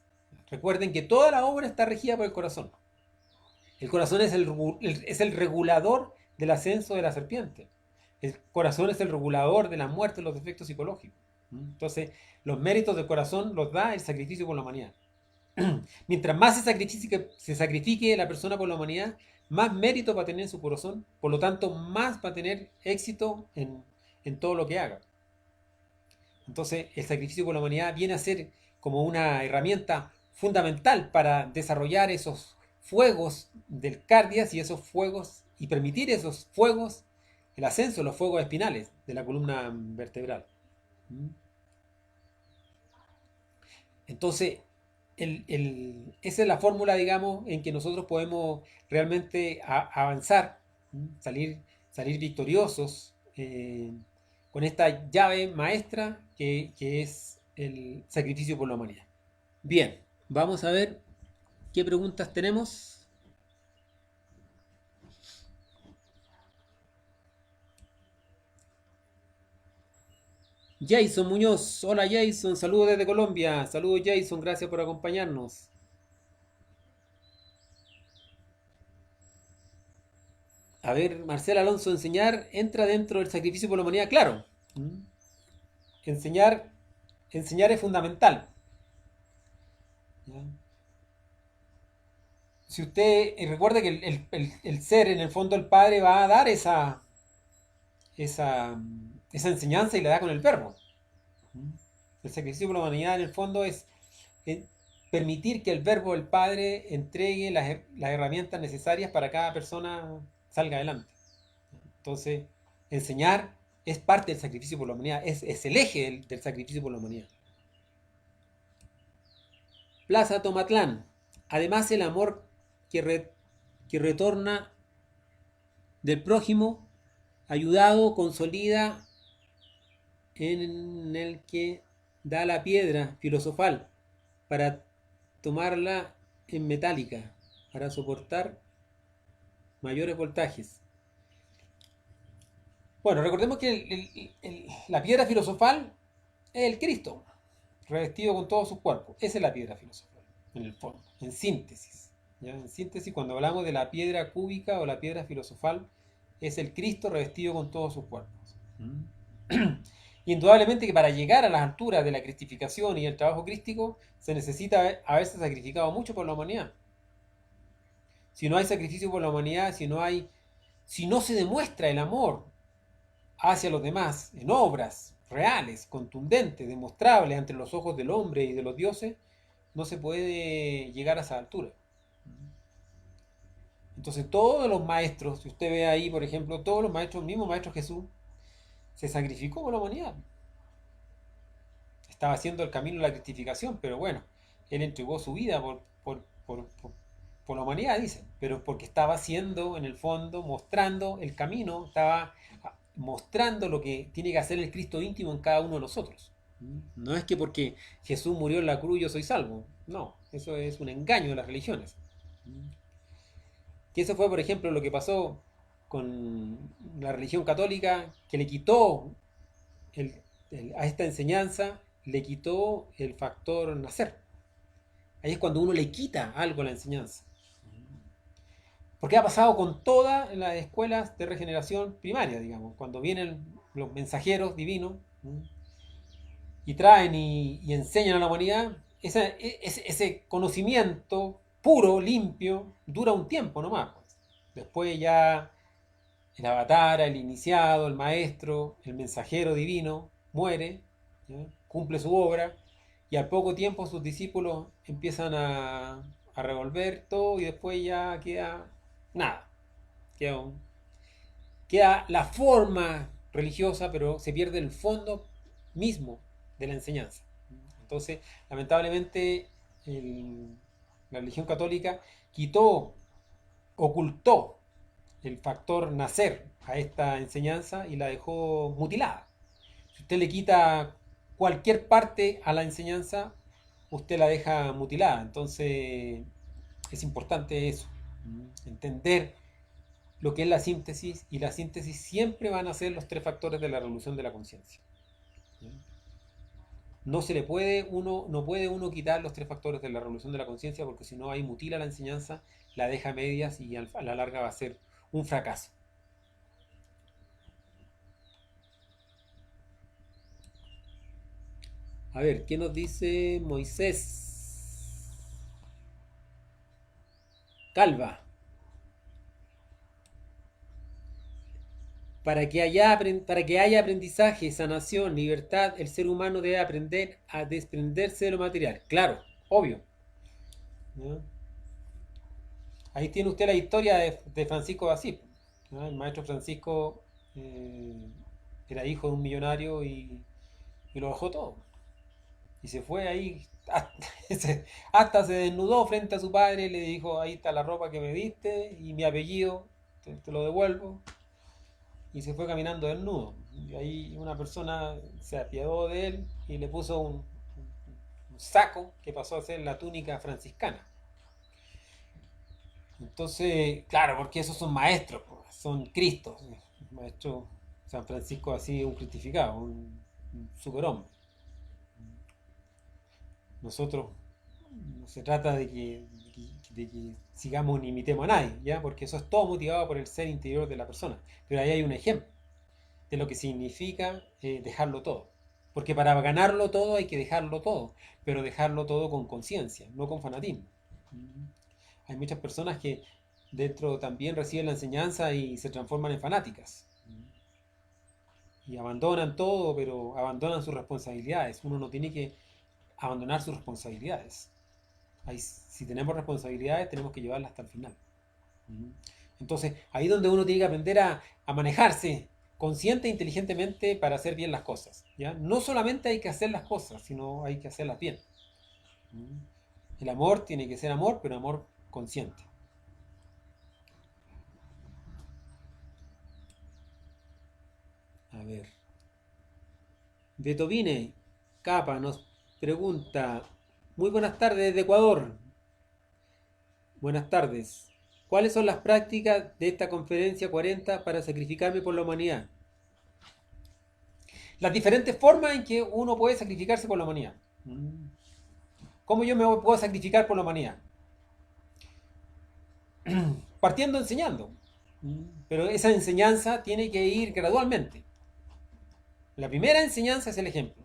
Recuerden que toda la obra está regida por el corazón. El corazón es el regulador del ascenso de la serpiente. El corazón es el regulador de la muerte, los defectos psicológicos. Entonces, los méritos del corazón los da el sacrificio por la humanidad. Mientras más se sacrifique la persona por la humanidad, más mérito va a tener en su corazón, por lo tanto, más va a tener éxito en todo lo que haga. Entonces, el sacrificio por la humanidad viene a ser como una herramienta fundamental para desarrollar esos fuegos del cardias y esos fuegos, y permitir esos fuegos, el ascenso de los fuegos espinales de la columna vertebral. Entonces, esa es la fórmula, digamos, en que nosotros podemos realmente avanzar, salir victoriosos con esta llave maestra que es el sacrificio por la humanidad. Bien, vamos a ver qué preguntas tenemos. Jason Muñoz, hola Jason, saludos desde Colombia, saludos Jason, gracias por acompañarnos. A ver, Marcel Alonso, enseñar entra dentro del sacrificio por la humanidad, claro. Enseñar es fundamental. ¿Ya? Si usted recuerda que el ser, en el fondo, el Padre va a dar esa enseñanza y la da con el verbo. El sacrificio por la humanidad, en el fondo, es permitir que el verbo del Padre entregue las herramientas necesarias para que cada persona salga adelante. Entonces, enseñar es parte del sacrificio por la humanidad, es el eje del sacrificio por la humanidad. Plaza Tomatlán. Además, el amor que retorna del prójimo, ayudado, consolida en el que da la piedra filosofal para tomarla en metálica, para soportar mayores voltajes. Bueno, recordemos que la piedra filosofal es el Cristo, revestido con todo su cuerpo. Esa es la piedra filosofal, en el fondo, en síntesis. ¿Ya? En síntesis, cuando hablamos de la piedra cúbica o la piedra filosofal, es el Cristo revestido con todos sus cuerpos. Indudablemente que para llegar a las alturas de la cristificación y el trabajo crístico se necesita haberse sacrificado mucho por la humanidad. Si no hay sacrificio por la humanidad, si no se demuestra el amor hacia los demás en obras reales, contundentes, demostrables ante los ojos del hombre y de los dioses, no se puede llegar a esa altura. Entonces todos los maestros, si usted ve ahí, por ejemplo, todos los maestros, el mismo maestro Jesús, se sacrificó por la humanidad. Estaba haciendo el camino de la cristificación, pero bueno, él entregó su vida por la humanidad, dicen, pero porque estaba haciendo, en el fondo, mostrando el camino, estaba mostrando lo que tiene que hacer el Cristo íntimo en cada uno de nosotros. No es que porque Jesús murió en la cruz yo soy salvo, no, eso es un engaño de las religiones. Que eso fue, por ejemplo, lo que pasó con la religión católica que le quitó a esta enseñanza, le quitó el factor nacer. Ahí es cuando uno le quita algo a la enseñanza. Porque ha pasado con todas las escuelas de regeneración primaria, digamos, cuando vienen los mensajeros divinos y traen y enseñan a la humanidad, ese conocimiento puro, limpio, dura un tiempo nomás. Pues. Después ya el avatar, el iniciado, el maestro, el mensajero divino, muere, ¿ya? Cumple su obra, y al poco tiempo sus discípulos empiezan a revolver todo y después ya queda nada. Queda, queda la forma religiosa, pero se pierde el fondo mismo de la enseñanza. Entonces, lamentablemente, la religión católica quitó, ocultó el factor nacer a esta enseñanza y la dejó mutilada. Si usted le quita cualquier parte a la enseñanza, usted la deja mutilada. Entonces es importante eso, entender lo que es la síntesis, y la síntesis siempre van a ser los tres factores de la revolución de la conciencia. No se le puede no puede uno quitar los tres factores de la revolución de la conciencia, porque si no ahí mutila la enseñanza, la deja a medias y a la larga va a ser un fracaso. A ver, ¿qué nos dice Moisés Calva? Para que haya aprendizaje, sanación, libertad, el ser humano debe aprender a desprenderse de lo material. Claro, obvio. ¿No? Ahí tiene usted la historia de Francisco de Asís. ¿No? El maestro Francisco era hijo de un millonario y lo dejó todo. Y se fue ahí, hasta se desnudó frente a su padre y le dijo, ahí está la ropa que me diste y mi apellido, te lo devuelvo. Y se fue caminando desnudo. Y ahí una persona se apiadó de él y le puso un saco que pasó a ser la túnica franciscana. Entonces, claro, porque esos son maestros, son Cristos. El maestro San Francisco así, un cristificado, un superhombre. Nosotros no se trata de que sigamos ni imitemos a nadie, ¿ya? Porque eso es todo motivado por el ser interior de la persona. Pero ahí hay un ejemplo de lo que significa dejarlo todo. Porque para ganarlo todo hay que dejarlo todo, pero dejarlo todo con conciencia, no con fanatismo. Hay muchas personas que dentro también reciben la enseñanza y se transforman en fanáticas. Y abandonan todo, pero abandonan sus responsabilidades. Uno no tiene que abandonar sus responsabilidades. Si tenemos responsabilidades, tenemos que llevarlas hasta el final. Entonces, ahí es donde uno tiene que aprender a manejarse consciente e inteligentemente para hacer bien las cosas. ¿Ya? No solamente hay que hacer las cosas, sino hay que hacerlas bien. El amor tiene que ser amor, pero amor consciente. A ver. Betovine Capa nos pregunta: muy buenas tardes desde Ecuador. Buenas tardes. ¿Cuáles son las prácticas de esta conferencia 40 para sacrificarme por la humanidad? Las diferentes formas en que uno puede sacrificarse por la humanidad. ¿Cómo yo me puedo sacrificar por la humanidad? Partiendo enseñando. Pero esa enseñanza tiene que ir gradualmente. La primera enseñanza es el ejemplo.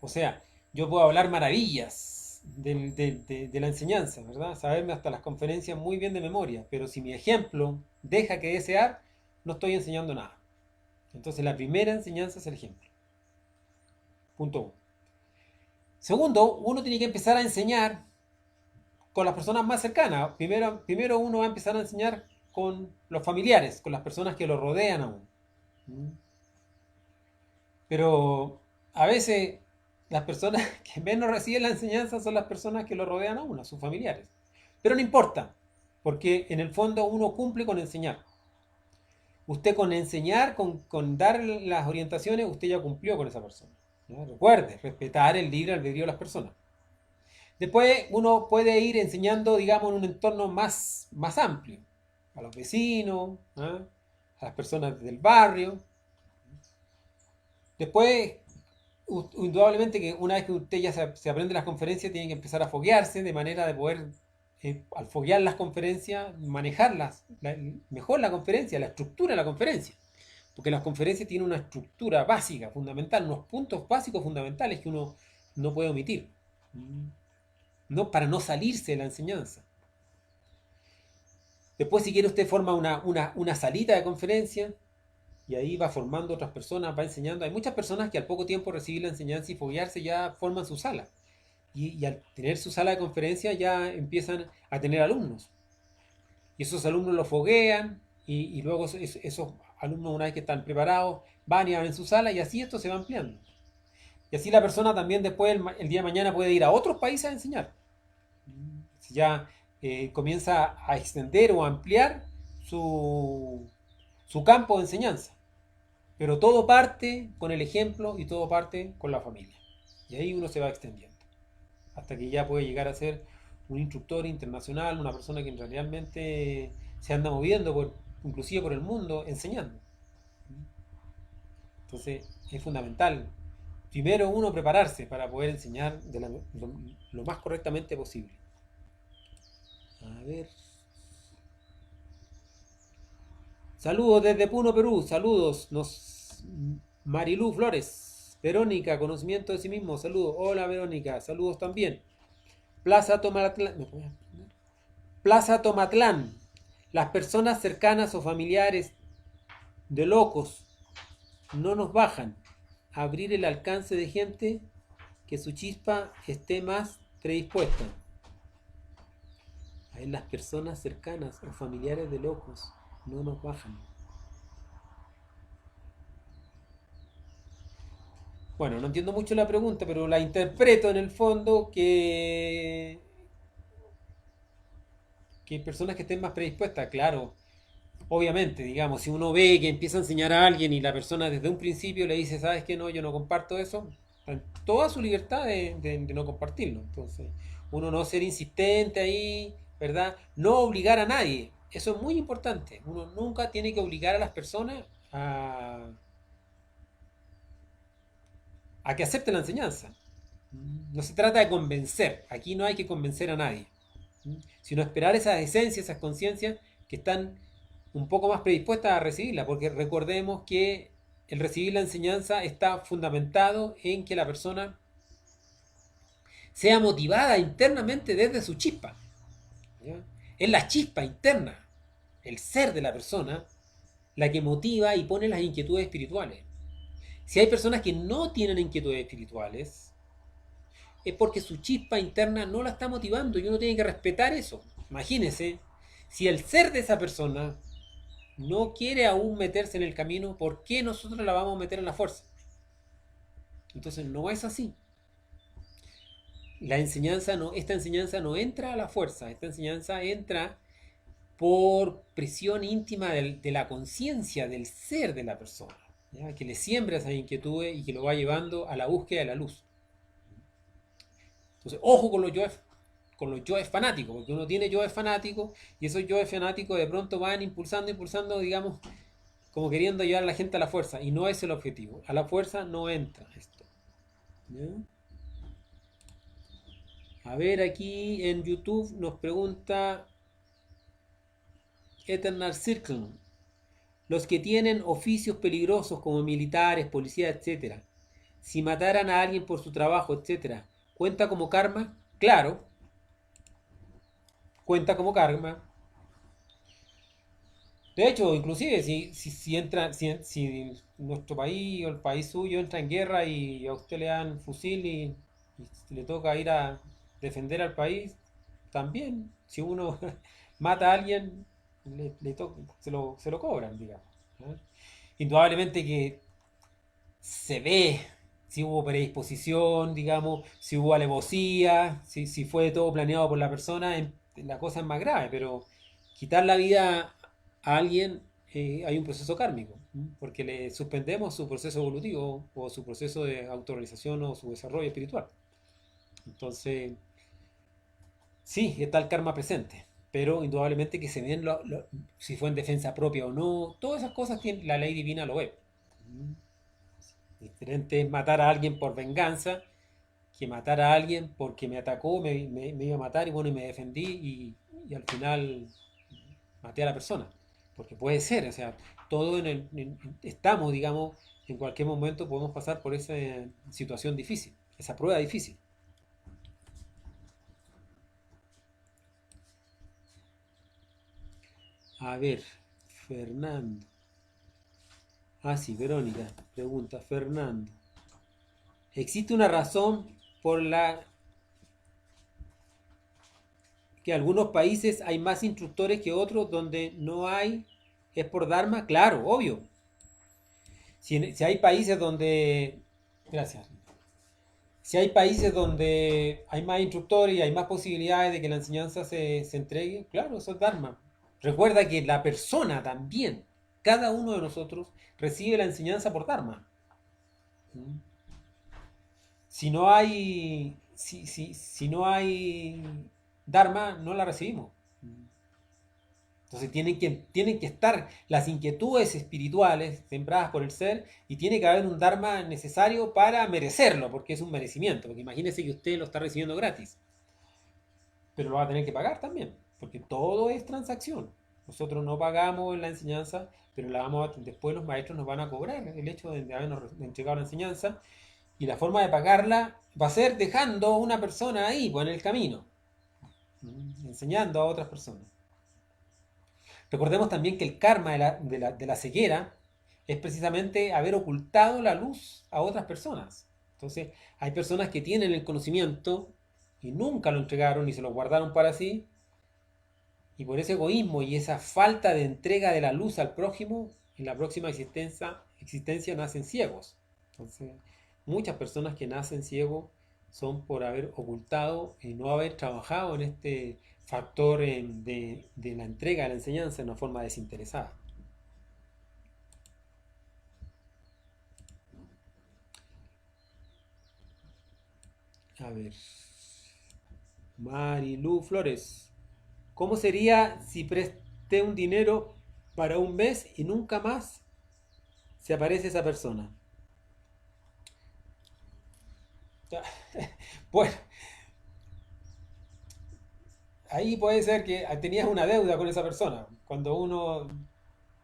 O sea, yo puedo hablar maravillas de la enseñanza, ¿verdad? Saberme hasta las conferencias muy bien de memoria, pero si mi ejemplo deja que desear, no estoy enseñando nada. Entonces la primera enseñanza es el ejemplo. Punto 1. Segundo, uno tiene que empezar a enseñar con las personas más cercanas. Primero uno va a empezar a enseñar con los familiares, con las personas que lo rodean a uno. Pero a veces las personas que menos reciben la enseñanza son las personas que lo rodean a uno, sus familiares. Pero no importa, porque en el fondo uno cumple con enseñar. Usted con enseñar, con dar las orientaciones, usted ya cumplió con esa persona. ¿Ya? Recuerde, respetar el libre albedrío de las personas. Después uno puede ir enseñando, digamos, en un entorno más amplio. a los vecinos, ¿ah? A las personas del barrio. Después, indudablemente que una vez que usted ya se aprende las conferencias, tiene que empezar a foguearse de manera de poder, al foguear las conferencias, manejarlas mejor la conferencia, la estructura de la conferencia. Porque las conferencias tienen una estructura básica, fundamental, unos puntos básicos fundamentales que uno no puede omitir. No, para no salirse de la enseñanza. Después, si quiere, usted forma una salita de conferencia y ahí va formando otras personas, va enseñando. Hay muchas personas que al poco tiempo recibir la enseñanza y foguearse ya forman su sala. Y al tener su sala de conferencia ya empiezan a tener alumnos. Y esos alumnos los foguean y luego esos alumnos, una vez que están preparados, van y abren su sala y así esto se va ampliando. Y así la persona también después, el día de mañana, puede ir a otros países a enseñar. Ya comienza a extender o a ampliar su campo de enseñanza. Pero todo parte con el ejemplo y todo parte con la familia. Y ahí uno se va extendiendo. Hasta que ya puede llegar a ser un instructor internacional, una persona que realmente se anda moviendo inclusive por el mundo enseñando. Entonces es fundamental, primero uno prepararse para poder enseñar lo más correctamente posible. A ver. Saludos desde Puno, Perú. Saludos. Marilú Flores. Verónica, conocimiento de sí mismo. Saludos. Hola, Verónica. Saludos también. Plaza Tomatlán. Plaza Tomatlán. Las personas cercanas o familiares de locos no nos bajan. Abrir el alcance de gente que su chispa esté más predispuesta. Ahí las personas cercanas o familiares de locos no nos bajan. Bueno, no entiendo mucho la pregunta, pero la interpreto en el fondo que personas que estén más predispuestas, claro, obviamente, digamos, si uno ve que empieza a enseñar a alguien y la persona desde un principio le dice, ¿sabes qué? No, yo no comparto eso, toda su libertad de no compartirlo. Entonces, uno no ser insistente ahí, ¿verdad? No obligar a nadie, eso es muy importante. Uno nunca tiene que obligar a las personas a que acepten la enseñanza. No se trata de convencer, aquí no hay que convencer a nadie, sino esperar esas esencias, esas conciencias que están un poco más predispuestas a recibirla, porque recordemos que el recibir la enseñanza está fundamentado en que la persona sea motivada internamente desde su chispa. ¿Ya? Es la chispa interna, el ser de la persona, la que motiva y pone las inquietudes espirituales. Si hay personas que no tienen inquietudes espirituales, es porque su chispa interna no la está motivando y uno tiene que respetar eso. Imagínese, si el ser de esa persona no quiere aún meterse en el camino, ¿por qué nosotros la vamos a meter en la fuerza? Entonces no es así. Esta enseñanza no entra a la fuerza, esta enseñanza entra por presión íntima de la conciencia, del ser de la persona, ¿ya? Que le siembra esas inquietudes y que lo va llevando a la búsqueda de la luz. Entonces, ojo con los yoes fanáticos, porque uno tiene yoes fanáticos y esos yoes fanáticos de pronto van impulsando, digamos, como queriendo llevar a la gente a la fuerza, y no es el objetivo. A la fuerza no entra esto. ¿Ya? A ver, aquí en YouTube nos pregunta Eternal Circle. Los que tienen oficios peligrosos como militares, policías, etcétera, si mataran a alguien por su trabajo, etcétera, ¿cuenta como karma? Claro, cuenta como karma. De hecho, inclusive si nuestro país o el país suyo entra en guerra y a usted le dan fusil y le toca ir a defender al país, también, si uno mata a alguien, se lo cobran, digamos. ¿Eh? Indudablemente que se ve si hubo predisposición, digamos, si hubo alevosía, si fue todo planeado por la persona, la cosa es más grave, pero quitar la vida a alguien, hay un proceso kármico, porque le suspendemos su proceso evolutivo o su proceso de autorrealización o su desarrollo espiritual. Entonces, sí, está el karma presente. pero indudablemente que se ven si fue en defensa propia o no, todas esas cosas la ley divina lo ve. Diferente es matar a alguien por venganza que matar a alguien porque me atacó, me iba a matar y bueno, y me defendí y al final maté a la persona. Porque puede ser, o sea, todo estamos, digamos, en cualquier momento podemos pasar por esa situación difícil, esa prueba difícil. A ver, Fernando. Ah, sí, Verónica pregunta, Fernando. ¿Existe una razón por la que en algunos países hay más instructores que otros donde no hay? ¿Es por Dharma? Claro, obvio. Si hay países donde... Gracias. Si hay países donde hay más instructores y hay más posibilidades de que la enseñanza se entregue, claro, eso es Dharma. Recuerda que la persona también, cada uno de nosotros, recibe la enseñanza por Dharma. Si no hay, si no hay Dharma, no la recibimos. Entonces tienen que estar las inquietudes espirituales sembradas por el ser y tiene que haber un Dharma necesario para merecerlo, porque es un merecimiento. Porque imagínese que usted lo está recibiendo gratis, pero lo va a tener que pagar también, porque todo es transacción. Nosotros no pagamos en la enseñanza, pero después los maestros nos van a cobrar el hecho de habernos entregado la enseñanza y la forma de pagarla va a ser dejando una persona ahí, pues, en el camino, enseñando a otras personas. Recordemos también que el karma de la ceguera es precisamente haber ocultado la luz a otras personas. Entonces, hay personas que tienen el conocimiento y nunca lo entregaron y se lo guardaron para sí, y por ese egoísmo y esa falta de entrega de la luz al prójimo, en la próxima existencia nacen ciegos. Entonces, muchas personas que nacen ciegos son por haber ocultado y no haber trabajado en este factor de la entrega de la enseñanza de una forma desinteresada. A ver, Marilu Flores, ¿cómo sería si presté un dinero para un mes y nunca más se aparece esa persona? Bueno, ahí puede ser que tenías una deuda con esa persona. Cuando uno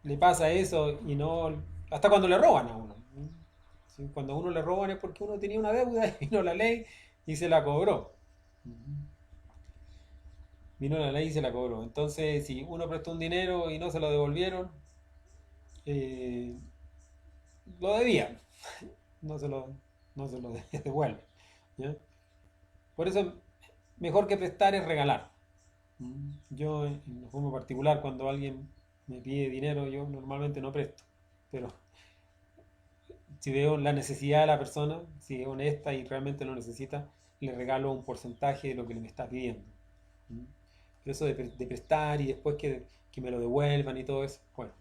le pasa eso y no... Hasta cuando le roban a uno. ¿Sí? Cuando a uno le roban es porque uno tenía una deuda y vino la ley y se la cobró. Vino la ley y se la cobró. Entonces, si uno prestó un dinero y no se lo devolvieron, eh, lo debía. No se lo, no se lo devuelve. ¿Ya? Por eso, mejor que prestar es regalar. Yo, en forma particular, cuando alguien me pide dinero, yo normalmente no presto. Pero si veo la necesidad de la persona, si es honesta y realmente lo necesita, le regalo un porcentaje de lo que me está pidiendo. Pero eso de prestar y después que me lo devuelvan y todo eso, bueno.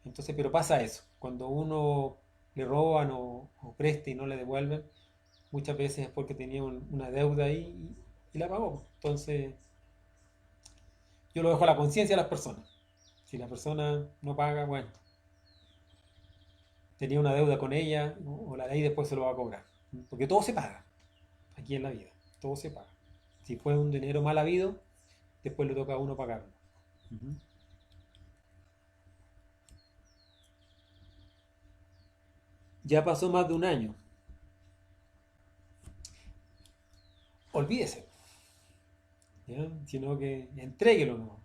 Entonces, pero pasa eso. Cuando uno le roban o presta y no le devuelven, muchas veces es porque tenía una deuda ahí y la pagó. Entonces, yo lo dejo a la conciencia de las personas. Si la persona no paga, bueno, tenía una deuda con ella, ¿no? O la ley después se lo va a cobrar. Porque todo se paga aquí en la vida, todo se paga. Si fue un dinero mal habido, después le toca a uno pagarlo. Ujú. Ya pasó más de un año. Olvídese, ¿ya? Sino que entréguelo, ¿no?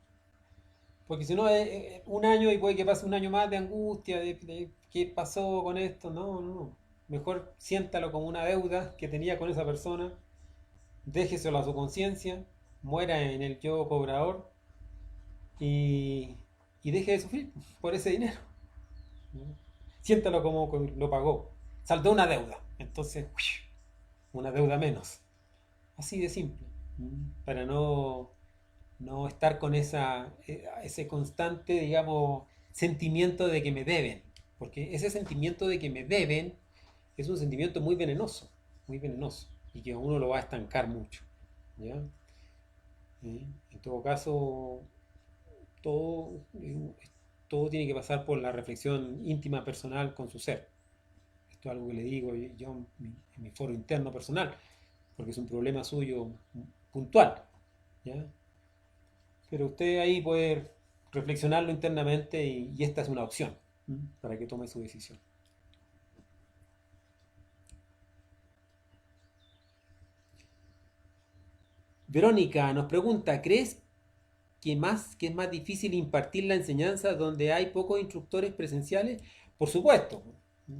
Porque si no, un año y puede que pase un año más de angustia, de qué pasó con esto. No, no, no. Mejor siéntalo como una deuda que tenía con esa persona, déjeselo a su conciencia, muera en el yo cobrador y, y deje de sufrir por ese dinero. Siéntalo como que lo pagó. Saldó una deuda. Entonces, una deuda menos. Así de simple. Para no estar con ese constante, digamos, sentimiento de que me deben. Porque ese sentimiento de que me deben es un sentimiento muy venenoso, y que a uno lo va a estancar mucho. ¿Ya? ¿eh? En todo caso, todo, todo tiene que pasar por la reflexión íntima personal con su ser. Esto es algo que le digo yo en mi foro interno personal, porque es un problema suyo puntual, ¿ya? Pero usted ahí puede reflexionarlo internamente y esta es una opción, ¿m? Para que tome su decisión. Verónica nos pregunta, ¿crees que es más difícil impartir la enseñanza donde hay pocos instructores presenciales? Por supuesto,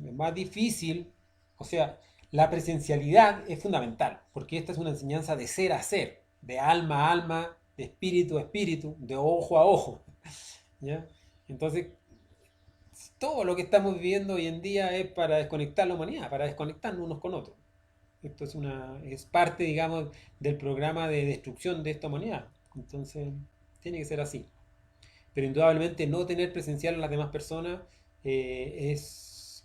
es más difícil, o sea, la presencialidad es fundamental, porque esta es una enseñanza de ser a ser, de alma a alma, de espíritu a espíritu, de ojo a ojo, ¿ya? Entonces, todo lo que estamos viviendo hoy en día es para desconectar la humanidad, para desconectarnos unos con otros. Esto es parte, digamos, del programa de destrucción de esta humanidad. Entonces, tiene que ser así. Pero indudablemente no tener presencial a las demás personas es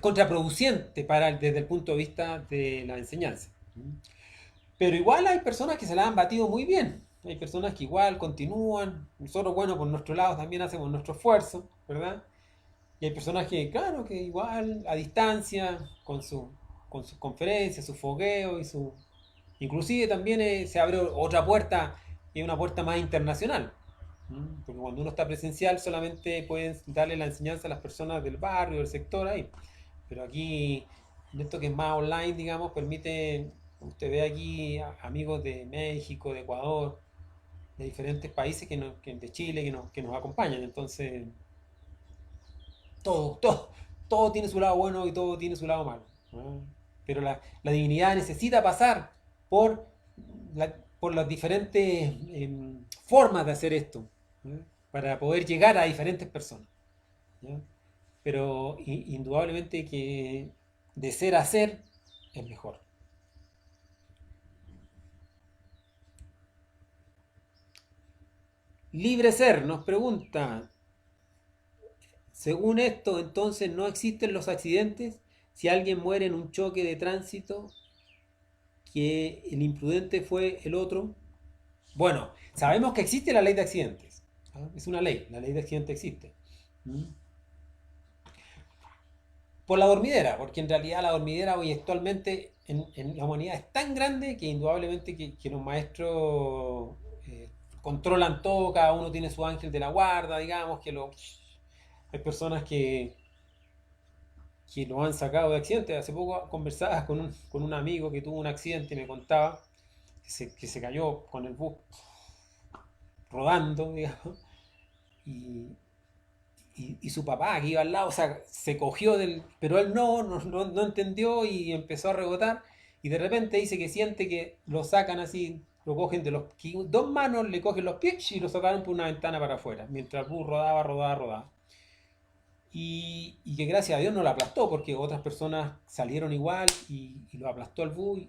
contraproducente desde el punto de vista de la enseñanza. Pero igual hay personas que se la han batido muy bien. Hay personas que igual continúan. Nosotros, bueno, por nuestro lado también hacemos nuestro esfuerzo, ¿verdad? Y hay personas que, claro, que igual a distancia, con sus conferencias, su fogueo y su... Inclusive también se abre otra puerta, y una puerta más internacional. Porque cuando uno está presencial solamente pueden darle la enseñanza a las personas del barrio, del sector ahí. Pero aquí, en esto que es más online, digamos, permite, usted ve aquí amigos de México, de Ecuador, de diferentes países de Chile que nos acompañan. Entonces, todo, todo, todo tiene su lado bueno y todo tiene su lado malo, ¿no? Pero la divinidad necesita pasar por, por las diferentes formas de hacer esto, ¿no? Para poder llegar a diferentes personas, ¿no? Pero indudablemente que de ser a ser es mejor. Libre Ser nos pregunta, según esto, entonces no existen los accidentes. Si alguien muere en un choque de tránsito, que el imprudente fue el otro. Bueno, sabemos que existe la ley de accidentes. ¿Ah? Es una ley, la ley de accidentes existe. ¿Mm? Por la dormidera, porque en realidad la dormidera hoy actualmente en la humanidad es tan grande que indudablemente que los maestros controlan todo, cada uno tiene su ángel de la guarda, digamos, hay personas que lo han sacado de accidentes. Hace poco conversaba con un amigo que tuvo un accidente y me contaba que se cayó con el bus rodando, digamos, y, y su papá que iba al lado, o sea, se cogió del... Pero él no entendió y empezó a rebotar y de repente dice que siente que lo sacan así, lo cogen de los... Dos manos le cogen los pies y lo sacaron por una ventana para afuera, mientras el bus rodaba. Y que gracias a Dios no lo aplastó, porque otras personas salieron igual y lo aplastó el bus.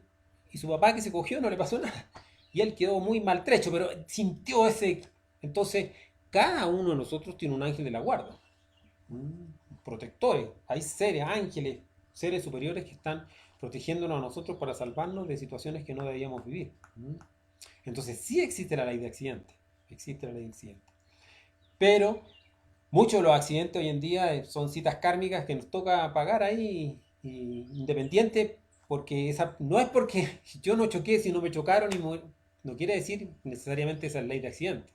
Y su papá que se cogió no le pasó nada. Y él quedó muy maltrecho, pero sintió ese... Entonces, cada uno de nosotros tiene un ángel de la guarda. Protectores. Hay seres, ángeles, seres superiores que están protegiéndonos a nosotros para salvarnos de situaciones que no debíamos vivir. Entonces, sí existe la ley de accidentes. Existe la ley de accidentes. Pero muchos de los accidentes hoy en día son citas kármicas que nos toca pagar ahí, independiente, porque esa, no es porque yo no choqué, si no me chocaron no quiere decir necesariamente esa ley de accidente,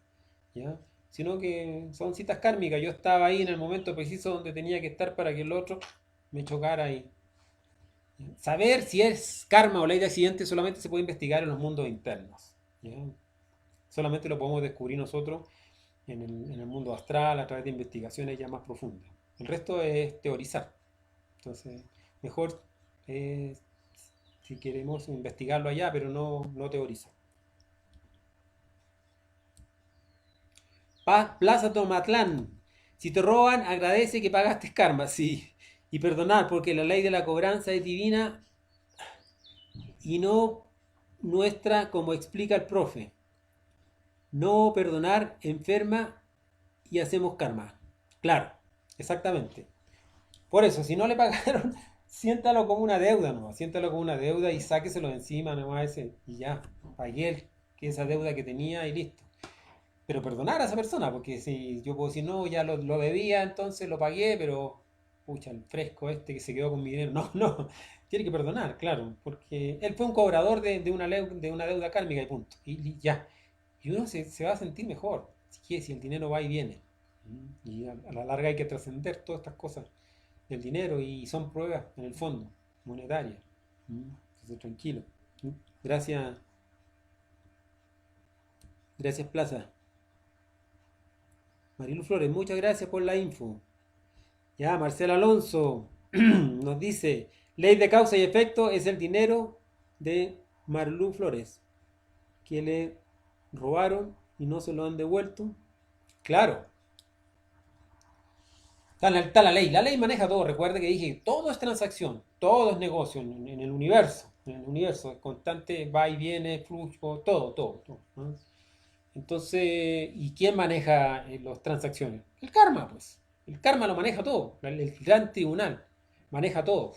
¿ya? Sino que son citas kármicas. Yo estaba ahí en el momento preciso donde tenía que estar para que el otro me chocara y saber si es karma o ley de accidente solamente se puede investigar en los mundos internos, ¿ya? Solamente lo podemos descubrir nosotros en el mundo astral a través de investigaciones ya más profundas. El resto es teorizar. Entonces, mejor si queremos investigarlo allá, pero no teorizar. Plaza Tomatlán. Si te roban, agradece que pagaste karma, sí. Y perdonar, porque la ley de la cobranza es divina y no nuestra, como explica el profe. No perdonar enferma y hacemos karma. Claro, exactamente. Por eso, si no le pagaron, siéntalo como una deuda, ¿no? Siéntalo como una deuda y sáqueselo de encima nomás ese. Y ya, pagué que esa deuda que tenía y listo. Pero perdonar a esa persona, porque si yo puedo decir, no, ya lo debía, entonces lo pagué, pero, pucha, el fresco este que se quedó con mi dinero, no, no, tiene que perdonar, claro, porque él fue un cobrador de una deuda kármica y punto, y ya. Y uno se va a sentir mejor, si el dinero va y viene. Y a la larga hay que trascender todas estas cosas del dinero y son pruebas, en el fondo, monetarias. Entonces, tranquilo. Gracias, gracias Plaza. Marilu Flores, muchas gracias por la info. Ya, Marcelo Alonso nos dice, ley de causa y efecto es el dinero de Marilu Flores, que le robaron y no se lo han devuelto. Claro, está la ley maneja todo. Recuerde que dije, todo es transacción, todo es negocio en el universo. En el universo, es constante, va y viene, flujo, todo, ¿no? Entonces, ¿y quién maneja las transacciones? El karma, pues. El karma lo maneja todo. El gran tribunal maneja todo.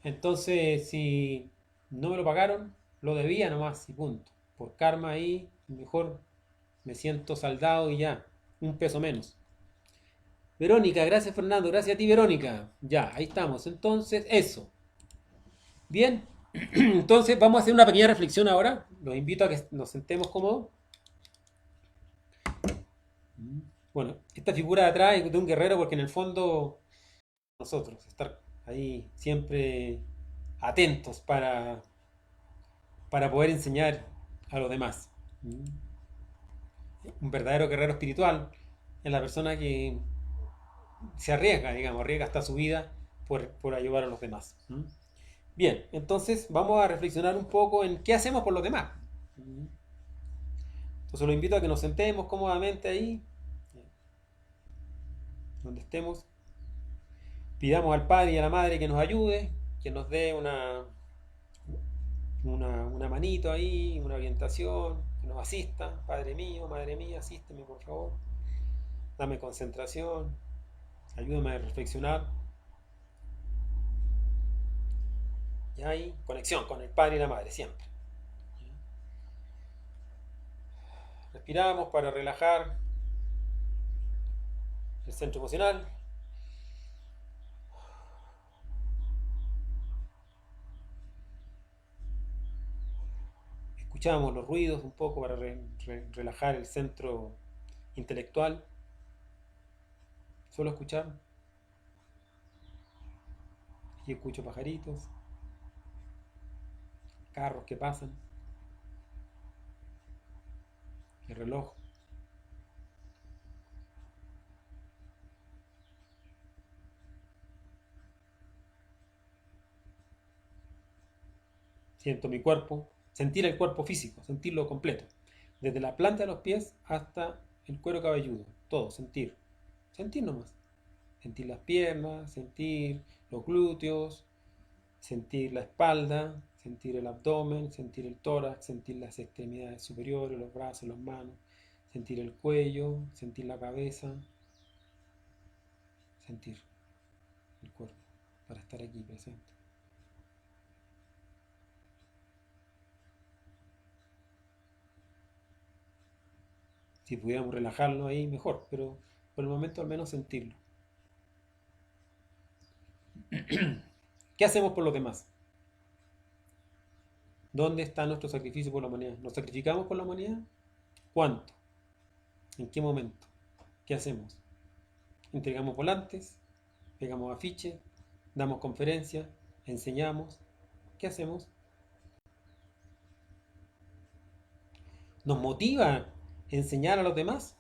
Entonces, si no me lo pagaron, lo debía nomás y punto. Por karma ahí, mejor me siento saldado y ya. Un peso menos. Verónica, gracias Fernando, gracias a ti Verónica. Ya, ahí estamos. Entonces, eso. Bien, entonces vamos a hacer una pequeña reflexión ahora. Los invito a que nos sentemos cómodos. Bueno, esta figura de atrás es de un guerrero porque en el fondo nosotros, estar ahí siempre atentos para poder enseñar a los demás. Un verdadero guerrero espiritual es la persona que se arriesga, digamos, arriesga hasta su vida por ayudar a los demás. Bien, entonces vamos a reflexionar un poco en qué hacemos por los demás. Entonces los invito a que nos sentemos cómodamente ahí, donde estemos. Pidamos al Padre y a la Madre que nos ayude, que nos dé una manito ahí, una orientación, que nos asista. Padre mío, Madre mía, asísteme por favor. Dame concentración, ayúdame a reflexionar. Y ahí, conexión con el Padre y la Madre, siempre. Respiramos para relajar el centro emocional. Escuchamos los ruidos un poco para relajar el centro intelectual. Solo escuchar. Y escucho pajaritos, carros que pasan, el reloj. Siento mi cuerpo, sentir el cuerpo físico, sentirlo completo. Desde la planta de los pies hasta el cuero cabelludo. Todo, sentir. Sentir nomás. Sentir las piernas, sentir los glúteos, sentir la espalda, sentir el abdomen, sentir el tórax, sentir las extremidades superiores, los brazos, las manos, sentir el cuello, sentir la cabeza, sentir el cuerpo para estar aquí presente. Si pudiéramos relajarlo ahí, mejor, pero por el momento al menos sentirlo. ¿Qué hacemos por los demás? ¿Dónde está nuestro sacrificio por la humanidad? ¿Nos sacrificamos por la humanidad? ¿Cuánto? ¿En qué momento? ¿Qué hacemos? ¿Entregamos volantes? ¿Pegamos afiches? ¿Damos conferencias? ¿Enseñamos? ¿Qué hacemos? ¿Nos motiva enseñar a los demás?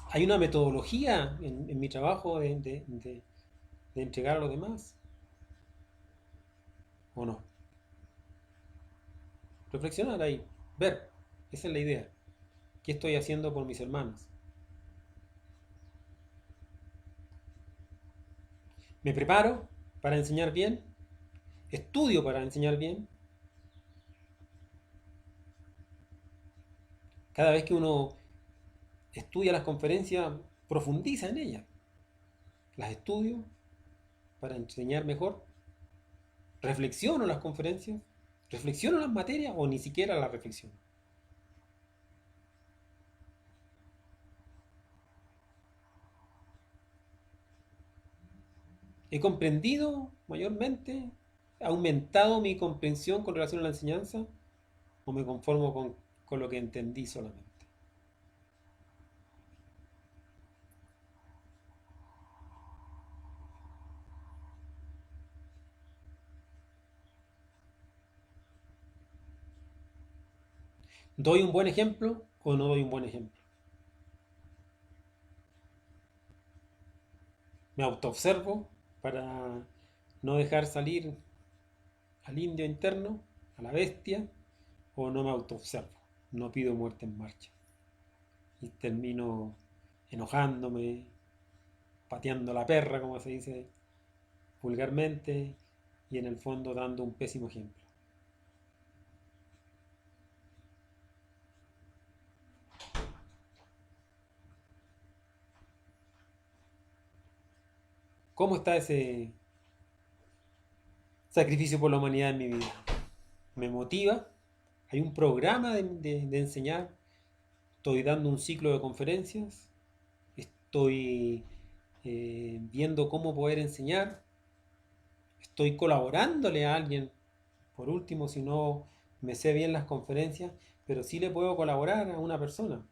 ¿Hay una metodología en mi trabajo de entregar a los demás? ¿O no? Reflexionar ahí, ver, esa es la idea. ¿Qué estoy haciendo por mis hermanos? ¿Me preparo para enseñar bien? ¿Estudio para enseñar bien? Cada vez que uno estudia las conferencias, profundiza en ellas. Las estudio para enseñar mejor. Reflexiono las conferencias ¿Reflexiono las materias o ni siquiera las reflexiono? ¿He comprendido mayormente? ¿Ha aumentado mi comprensión con relación a la enseñanza? ¿O me conformo con lo que entendí solamente? ¿Doy un buen ejemplo o no doy un buen ejemplo? ¿Me autoobservo para no dejar salir al indio interno, a la bestia? ¿O no me autoobservo? No pido muerte en marcha. Y termino enojándome, pateando la perra, como se dice vulgarmente, y en el fondo dando un pésimo ejemplo. ¿Cómo está ese sacrificio por la humanidad en mi vida? ¿Me motiva? ¿Hay un programa de enseñar? ¿Estoy dando un ciclo de conferencias? ¿Estoy viendo cómo poder enseñar? ¿Estoy colaborándole a alguien? Por último, si no me sé bien las conferencias, pero sí le puedo colaborar a una persona.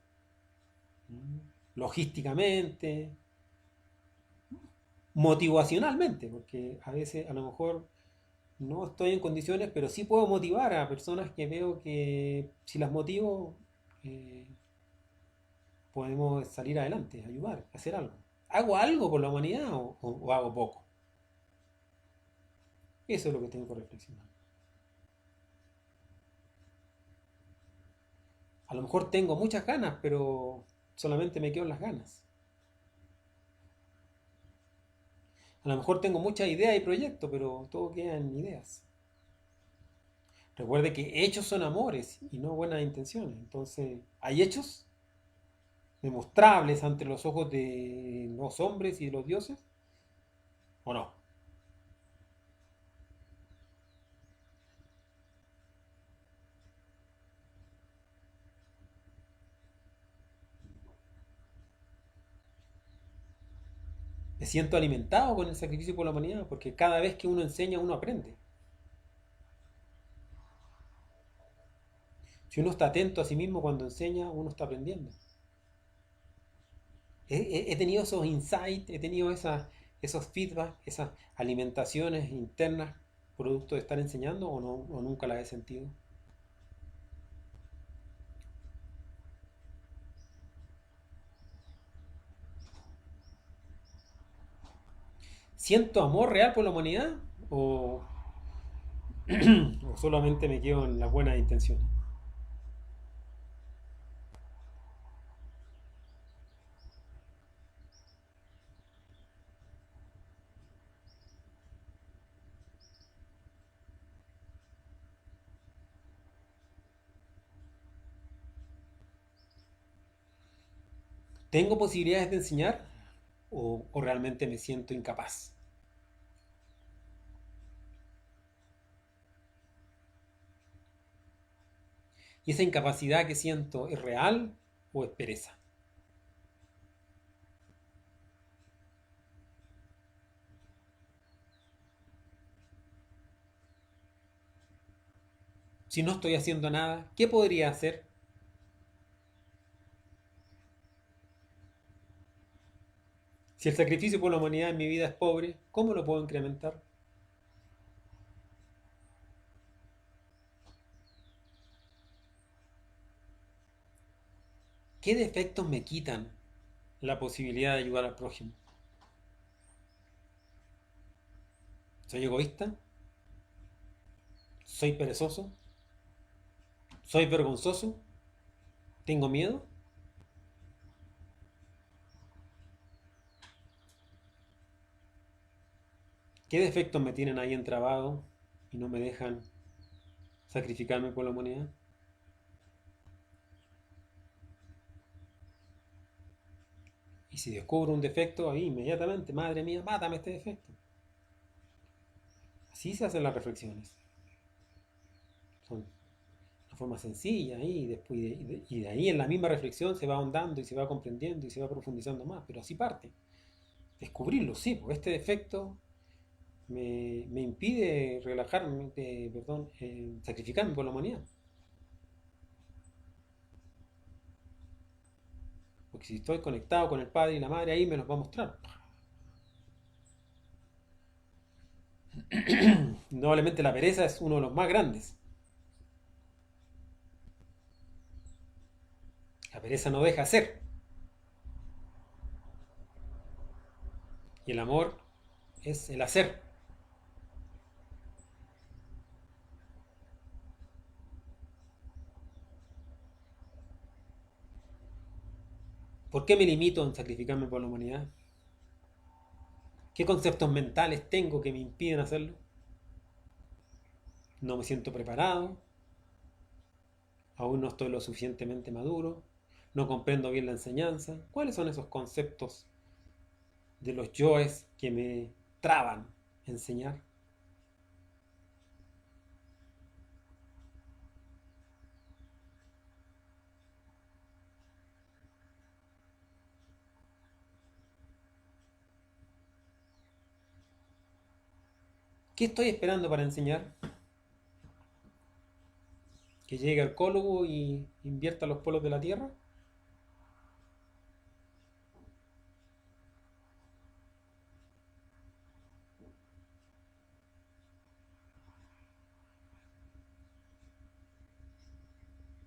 Logísticamente, motivacionalmente, porque a veces a lo mejor no estoy en condiciones, pero sí puedo motivar a personas que veo que si las motivo eh, podemos salir adelante, ayudar, hacer algo. ¿Hago algo por la humanidad o hago poco? Eso es lo que tengo que reflexionar. A lo mejor tengo muchas ganas, pero solamente me quedo en las ganas. A lo mejor tengo muchas ideas y proyectos, pero todo queda en ideas. Recuerde que hechos son amores y no buenas intenciones. Entonces, hay hechos demostrables ante los ojos de los hombres y de los dioses, ¿o no? Me siento alimentado con el sacrificio por la humanidad, porque cada vez que uno enseña, uno aprende. Si uno está atento a sí mismo cuando enseña, uno está aprendiendo. He tenido esos insights, he tenido esos feedbacks, esas alimentaciones internas producto de estar enseñando o, no, o nunca las he sentido. ¿Siento amor real por la humanidad o, o solamente me quedo en las buenas intenciones? ¿Tengo posibilidades de enseñar o realmente me siento incapaz? ¿Y esa incapacidad que siento es real o es pereza? Si no estoy haciendo nada, ¿qué podría hacer? Si el sacrificio por la humanidad en mi vida es pobre, ¿cómo lo puedo incrementar? ¿Qué defectos me quitan la posibilidad de ayudar al prójimo? ¿Soy egoísta? ¿Soy perezoso? ¿Soy vergonzoso? ¿Tengo miedo? ¿Qué defectos me tienen ahí entrabado y no me dejan sacrificarme por la humanidad? Y si descubro un defecto, ahí inmediatamente, madre mía, mátame este defecto. Así se hacen las reflexiones. Son una forma sencilla y después y de ahí en la misma reflexión se va ahondando y se va comprendiendo y se va profundizando más, pero así parte. Descubrirlo, sí, pues este defecto me impide relajarme, perdón, sacrificarme por la humanidad. Porque si estoy conectado con el Padre y la Madre, ahí me los va a mostrar. Indudablemente la pereza es uno de los más grandes. La pereza no deja hacer. Y el amor es el hacer. ¿Por qué me limito en sacrificarme por la humanidad? ¿Qué conceptos mentales tengo que me impiden hacerlo? No me siento preparado, aún no estoy lo suficientemente maduro, no comprendo bien la enseñanza. ¿Cuáles son esos conceptos de los yoes que me traban enseñar? ¿Qué estoy esperando para enseñar? ¿Que llegue arqueólogo y invierta los polos de la Tierra?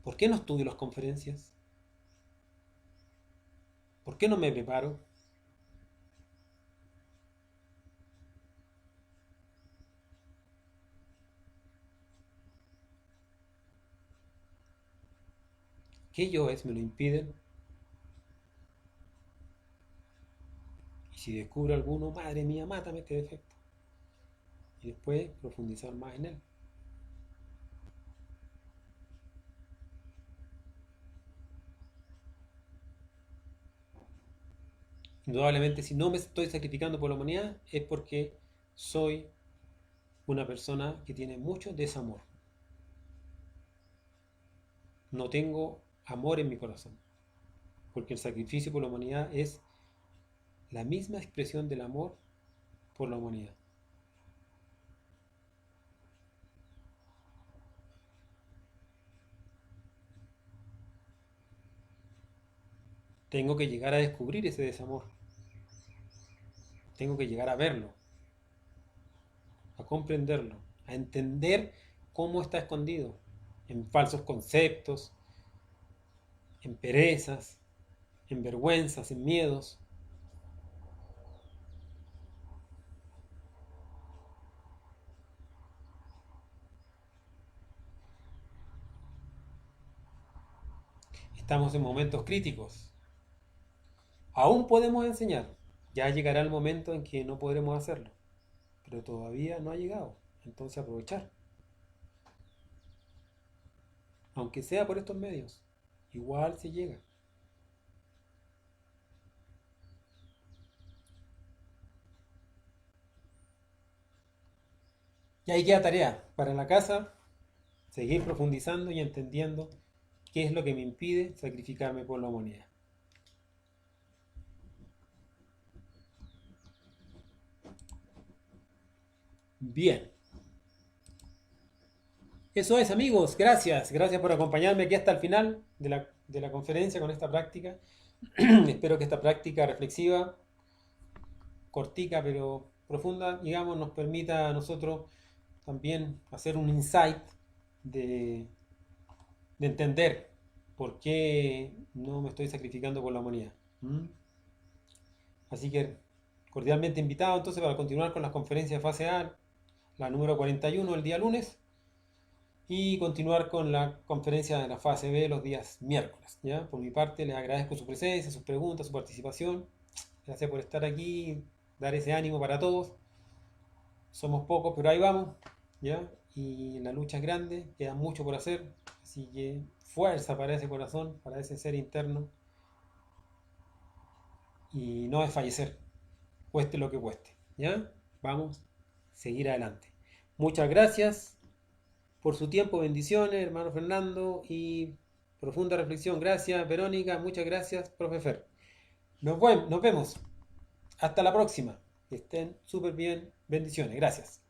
¿Por qué no estudio las conferencias? ¿Por qué no me preparo? ¿Qué yoes me lo impiden? Y si descubro alguno, madre mía, mátame este defecto. Y después profundizar más en él. Indudablemente, si no me estoy sacrificando por la humanidad, es porque soy una persona que tiene mucho desamor. No tengo amor en mi corazón, porque el sacrificio por la humanidad es la misma expresión del amor por la humanidad. Tengo que llegar a descubrir ese desamor, tengo que llegar a verlo, a comprenderlo, a entender cómo está escondido en falsos conceptos, en perezas, en vergüenzas, en miedos. Estamos en momentos críticos. Aún podemos enseñar. Ya llegará el momento en que no podremos hacerlo. Pero todavía no ha llegado. Entonces aprovechar. Aunque sea por estos medios. Igual se llega. Y ahí queda tarea para la casa. Seguir profundizando y entendiendo qué es lo que me impide sacrificarme por la humanidad. Bien. Eso es, amigos. Gracias. Gracias por acompañarme aquí hasta el final de la conferencia con esta práctica. Espero que esta práctica reflexiva, cortica pero profunda, digamos, nos permita a nosotros también hacer un insight de, de entender por qué no me estoy sacrificando por la humanidad. ¿Mm? Así que cordialmente invitado entonces para continuar con las conferencias de fase A, la número 41 el día lunes, y continuar con la conferencia de la fase B los días miércoles. ¿Ya? Por mi parte, les agradezco su presencia, sus preguntas, su participación. Gracias por estar aquí, dar ese ánimo para todos. Somos pocos, pero ahí vamos. ¿Ya? Y la lucha es grande, queda mucho por hacer. Así que fuerza para ese corazón, para ese ser interno. Y no desfallecer, cueste lo que cueste. ¿Ya? Vamos, seguir adelante. Muchas gracias por su tiempo. Bendiciones, hermano Fernando, y profunda reflexión. Gracias, Verónica. Muchas gracias, profe Fer. Nos vemos. Hasta la próxima. Que estén súper bien. Bendiciones. Gracias.